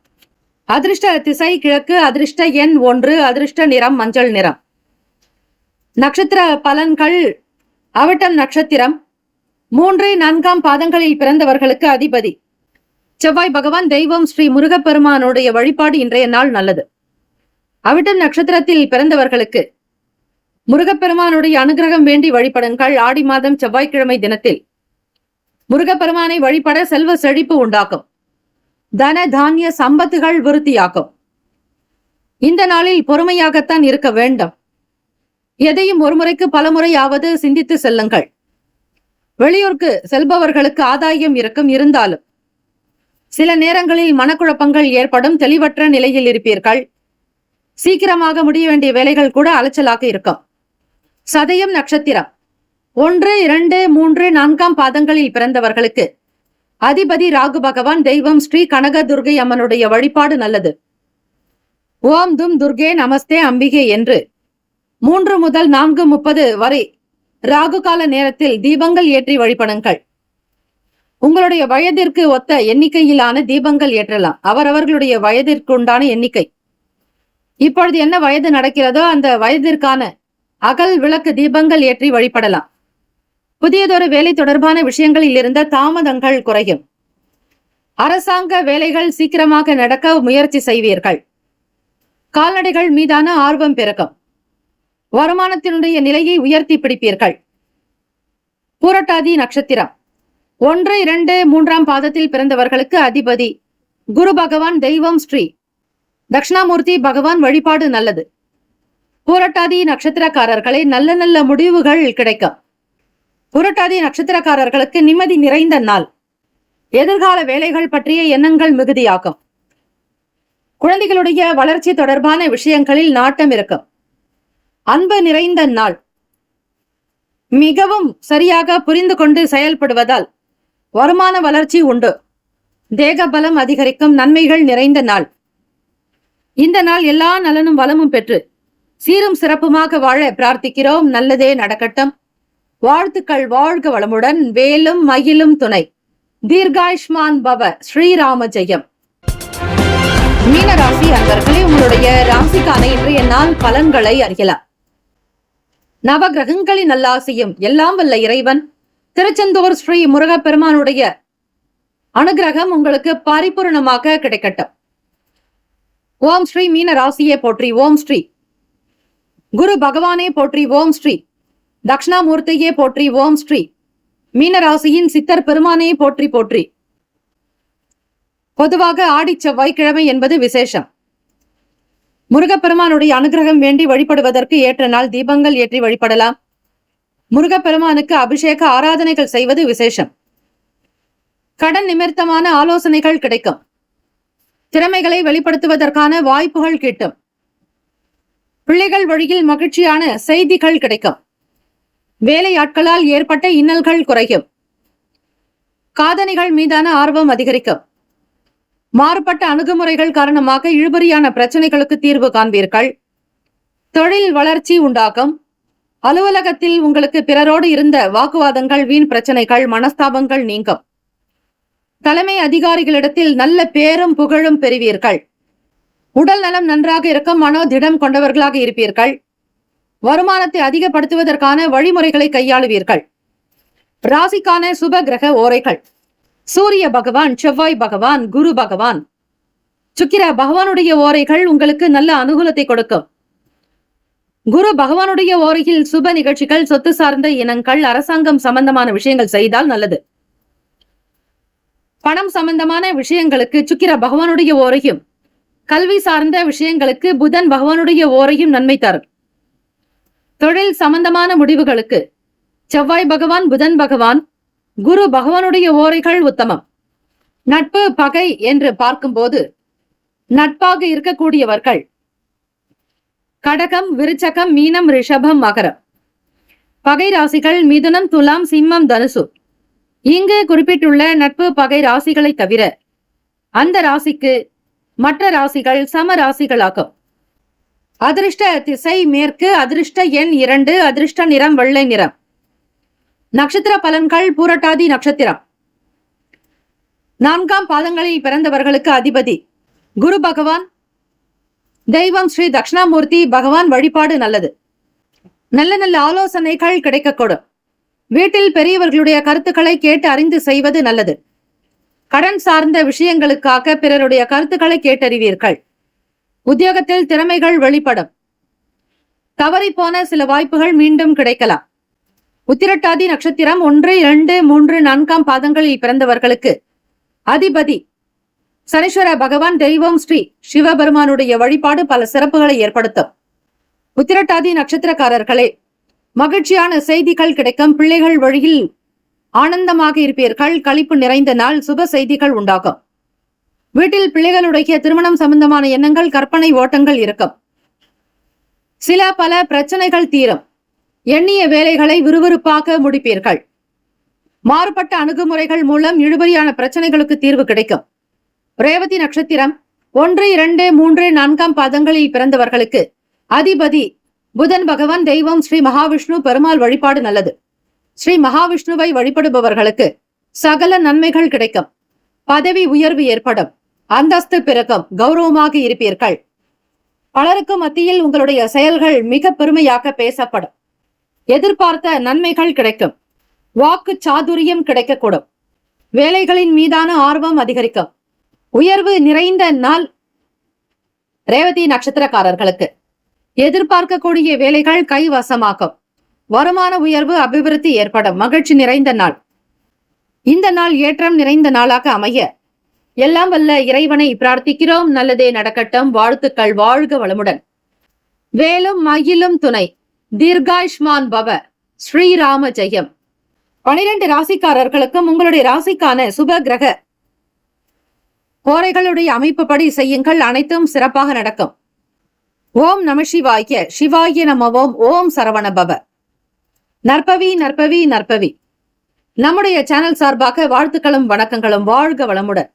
அதிர்ஷ்ட திசை கிழக்கு. அதிர்ஷ்ட எண் 1. அதிர்ஷ்ட நிறம் மஞ்சள் நிறம். நட்சத்திர பலன்கள். அவிட்டம் நட்சத்திரம் 3, 4 பாதங்களில் பிறந்தவர்களுக்கு அதிபதி செவ்வாய் பகவான். தெய்வம் ஸ்ரீ முருகப்பெருமானுடைய வழிபாடு இன்றைய நாள் நல்லது. அவிட்டம் நட்சத்திரத்தில் பிறந்தவர்களுக்கு முருகப்பெருமானுடைய அனுகிரகம் வேண்டி வழிபடுங்கள். ஆடி மாதம் செவ்வாய்க்கிழமை தினத்தில் முருகப்பெருமானை வழிபட செல்வ செழிப்பு உண்டாக்கும். தன தானிய சம்பத்துகள் விருத்தியாக்கும். இந்த நாளில் பொறுமையாகத்தான் இருக்க வேண்டும். எதையும் ஒருமுறைக்கு பலமுறையாவது சிந்தித்து செல்லுங்கள். வெளியூருக்கு செல்பவர்களுக்கு ஆதாயம் இருக்கும். இருந்தாலும் சில நேரங்களில் மனக்குழப்பங்கள் ஏற்படும். தெளிவற்ற நிலையில் இருப்பீர்கள். சீக்கிரமாக முடிய வேண்டிய வேலைகள் கூட அலைச்சலாக இருக்கும். சதயம் நட்சத்திரம் 1, 2, 3, 4 பாதங்களில் பிறந்தவர்களுக்கு அதிபதி ராகு பகவான். தெய்வம் ஸ்ரீ கனக துர்கை அம்மனுடைய வழிபாடு நல்லது. ஓம் தும் துர்கே நமஸ்தே அம்பிகே என்று 3 முதல் 4:30 வரை ராகு கால நேரத்தில் தீபங்கள் ஏற்றி வழிபடுங்கள். உங்களுடைய வயதிற்கு ஒத்த எண்ணிக்கையிலான தீபங்கள் ஏற்றலாம். அவரவர்களுடைய வயதிற்கு உண்டான எண்ணிக்கை. இப்பொழுது என்ன வயது நடக்கிறதோ அந்த வயதிற்கான அகல் விளக்கு தீபங்கள் ஏற்றி வழிபடலாம். புதியதொரு வேலை தொடர்பான விஷயங்களில் இருந்த தாமதங்கள் குறையும். அரசாங்க வேலைகள் சீக்கிரமாக நடக்க முயற்சி செய்வீர்கள். கால்நடைகள் மீதான ஆர்வம் பெருகும். வருமானத்தினுடைய நிலையை உயர்த்தி பிடிப்பீர்கள். பூரட்டாதி நட்சத்திரம் 1, 2, 3 பாதத்தில் பிறந்தவர்களுக்கு அதிபதி குரு பகவான். தெய்வம் ஸ்ரீ தட்சிணாமூர்த்தி பகவான் வழிபாடு நல்லது. பூரட்டாதி நட்சத்திரக்காரர்களை நல்ல நல்ல முடிவுகள் கிடைக்கும். பூரட்டாதி நட்சத்திரக்காரர்களுக்கு நிம்மதி நிறைந்த நாள். எதிர்கால வேலைகள் பற்றிய எண்ணங்கள் மிகுதியாகும். குழந்தைகளுடைய வளர்ச்சி தொடர்பான விஷயங்களில் நாட்டம் இருக்கும். அன்பு நிறைந்த நாள். மிகவும் சரியாக புரிந்து கொண்டு செயல்படுவதால் வருமான வளர்ச்சி உண்டு. தேக பலம் அதிகரிக்கும். நன்மைகள் நிறைந்த நாள். இந்த நாள் எல்லா நலனும் வளமும் பெற்று சீரும் சிறப்புமாக வாழ பிரார்த்திக்கிறோம். நல்லதே நடக்கட்டும். வாழ்த்துக்கள். வாழ்க வளமுடன். வேலும் மகிழும் துணை. தீர்காயுஷ்மான் பவ. ஸ்ரீராம ஜெயம். மீனராசி அன்பர்களே, உங்களுடைய ராசிக்கான இன்றைய நாள் பலன்களை அறியலாம். நவகிரகங்களின் நல்லாசியும் எல்லாம் வல்ல இறைவன் திருச்செந்தூர் ஸ்ரீ முருகப்பெருமானுடைய அனுகிரகம் உங்களுக்கு பரிபூர்ணமாக கிடைக்கட்டும். ஓம் ஸ்ரீ மீன ராசியே போற்றி. ஓம் ஸ்ரீ குரு பகவானே போற்றி. ஓம் ஸ்ரீ தட்சிணாமூர்த்தியே போற்றி. ஓம் ஸ்ரீ மீனராசியின் சித்தர் பெருமானே போற்றி போற்றி. பொதுவாக ஆடி செவ்வாய்க்கிழமை என்பது விசேஷம். முருகப்பெருமானுடைய அனுகிரகம் வேண்டி வழிபடுவதற்கு ஏற்ற நாள். தீபங்கள் ஏற்றி வழிபடலாம். முருகப்பெருமானுக்கு அபிஷேக ஆராதனைகள் செய்வது விசேஷம். கடன் நிமித்தமான ஆலோசனைகள் கிடைக்கும். திறமைகளை வெளிப்படுத்துவதற்கான வாய்ப்புகள் கிட்டும். பிள்ளைகள் வழியில் மகிழ்ச்சியான செய்திகள் கிடைக்கும். வேலையாட்களால் ஏற்பட்ட இன்னல்கள் குறையும். காதணிகள் மீதான ஆர்வம் அதிகரிக்கும். மாறுபட்ட அணுகுமுறைகள் காரணமாக இழுபறியான பிரச்சனைகளுக்கு தீர்வு காண்பீர்கள். தொழில் வளர்ச்சி உண்டாகும். அலுவலகத்தில் உங்களுக்கு பிறரோடு இருந்த வாக்குவாதங்கள், வீண் பிரச்சனைகள், மனஸ்தாபங்கள் நீங்கும். தலைமை அதிகாரிகளிடத்தில் நல்ல பேரும் புகழும் பெறுவீர்கள். உடல் நலம் நன்றாக இருக்கும். மனோதிடம் கொண்டவர்களாக இருப்பீர்கள். வருமானத்தை அதிகப்படுத்துவதற்கான வழிமுறைகளை கையாளுவீர்கள். ராசிக்கான சுப கிரக ஓரைகள். சூரிய பகவான், செவ்வாய் பகவான், குரு பகவான், சுக்கிர பகவானுடைய ஓரைகள் உங்களுக்கு நல்ல அனுகூலத்தை கொடுக்கும். குரு பகவானுடைய ஓரையில் சுப நிகழ்ச்சிகள், சொத்து சார்ந்த இனங்கள், அரசாங்கம் சம்பந்தமான விஷயங்கள் செய்தால் நல்லது. பணம் சம்பந்தமான விஷயங்களுக்கு சுக்கிர பகவானுடைய ஓரையும், கல்வி சார்ந்த விஷயங்களுக்கு புதன் பகவானுடைய ஓரையும் நன்மை தரும். தொழில் சம்பந்தமான முடிவுகளுக்கு செவ்வாய் பகவான், புதன் பகவான், குரு பகவானுடைய ஓரைகள் உத்தமம். நட்பு பகை என்று பார்க்கும்போது நட்பாக இருக்கக்கூடியவர்கள் கடகம், விருச்சகம், மீனம், ரிஷபம், மகரம். பகை ராசிகள் மிதுனம், துலாம், சிம்மம், தனுசு. இங்கு குறிப்பிட்டுள்ள நட்பு பகை ராசிகளை தவிர அந்த ராசிக்கு மற்ற ராசிகள் சம ராசிகளாகும். அதிர்ஷ்ட திசை மேற்கு. அதிர்ஷ்ட எண் 2. அதிர்ஷ்ட நிறம் வெள்ளை நிறம். நட்சத்திர பலன்கள். பூரட்டாதி நட்சத்திரம் 4ஆம் பாதங்களில் பிறந்தவர்களுக்கு அதிபதி குரு பகவான். தெய்வம் ஸ்ரீ தட்சிணாமூர்த்தி பகவான் வழிபாடு நல்லது. நல்ல நல்ல ஆலோசனைகள் கிடைக்கக்கூடும். வீட்டில் பெரியவர்களுடைய கருத்துக்களை கேட்டு அறிந்து செய்வது நல்லது. கடன் சார்ந்த விஷயங்களுக்காக பிறருடைய கருத்துக்களை கேட்டறிவீர்கள். உத்தியோகத்தில் திறமைகள் வெளிப்படும். தவறிப்போன சில வாய்ப்புகள் மீண்டும் கிடைக்கலாம். உத்திரட்டாதி நட்சத்திரம் 1, 2, 3, 4ஆம் பாதங்களில் பிறந்தவர்களுக்கு அதிபதி சனீஸ்வர பகவான். தெய்வம் ஸ்ரீ சிவபெருமானுடைய வழிபாடு பல சிறப்புகளை ஏற்படுத்தும். உத்திரட்டாதி நட்சத்திரக்காரர்களே, மகிழ்ச்சியான செய்திகள் கிடைக்கும். பிள்ளைகள் வழியில் ஆனந்தமாக இருப்பீர்கள். களிப்பு நிறைந்த நாள். சுப செய்திகள் உண்டாகும். வீட்டில் பிள்ளைகளுடைய திருமணம் சம்பந்தமான எண்ணங்கள், கற்பனை ஓட்டங்கள் இருக்கும். சில பல பிரச்சனைகள் தீரும். எண்ணிய வேலைகளை விறுவிறுப்பாக முடிப்பீர்கள். மாறுபட்ட அணுகுமுறைகள் மூலம் இழுபறியான பிரச்சனைகளுக்கு தீர்வு கிடைக்கும். ரேவதி நட்சத்திரம் 1, 2, 3, 4ஆம் பாதங்களில் பிறந்தவர்களுக்கு அதிபதி புதன் பகவான். தெய்வம் ஸ்ரீ மகாவிஷ்ணு பெருமாள் வழிபாடு நல்லது. ஸ்ரீ மகாவிஷ்ணுவை வழிபடுபவர்களுக்கு சகல நன்மைகள் கிடைக்கும். பதவி உயர்வு ஏற்படும். அந்தஸ்து பிறக்கும். கௌரவமாக இருப்பீர்கள். பலருக்கு மத்தியில் உங்களுடைய செயல்கள் மிக பெருமையாக பேசப்படும். எதிர்பார்த்த நன்மைகள் கிடைக்கும். வாக்கு சாதுரியம் கிடைக்கக்கூடும். வேலைகளின் மீதான ஆர்வம் அதிகரிக்கும். உயர்வு நிறைந்த நாள் ரேவதி நட்சத்திரக்காரர்களுக்கு. எதிர்பார்க்கக்கூடிய வேலைகள் கைவசமாகும். வருமான உயர்வு, அபிவிருத்தி ஏற்படும். மகிழ்ச்சி நிறைந்த நாள். இந்த நாள் ஏற்றம் நிறைந்த நாளாக அமைய எல்லாம் வல்ல இறைவனை பிரார்த்திக்கிறோம். நல்லதே நடக்கட்டும். வாழ்த்துக்கள். வாழ்க வளமுடன். வேலும் மயிலும் துணை. தீர்காயுஷ்மான் பவ. ஸ்ரீராம ஜெயம். 12 ராசிக்காரர்களுக்கும் உங்களுடைய ராசிக்கான சுப கிரக கோரைகளுடைய அமைப்புப்படி செய்யுங்கள். அனைத்தும் சிறப்பாக நடக்கும். ஓம் நம சிவாய. சிவாய நமவோம். ஓம் சரவண பவ. நற்பவி நற்பவி நற்பவி. நம்முடைய சேனல் சார்பாக வாழ்த்துக்களும் வணக்கங்களும். வாழ்க வளமுடன்.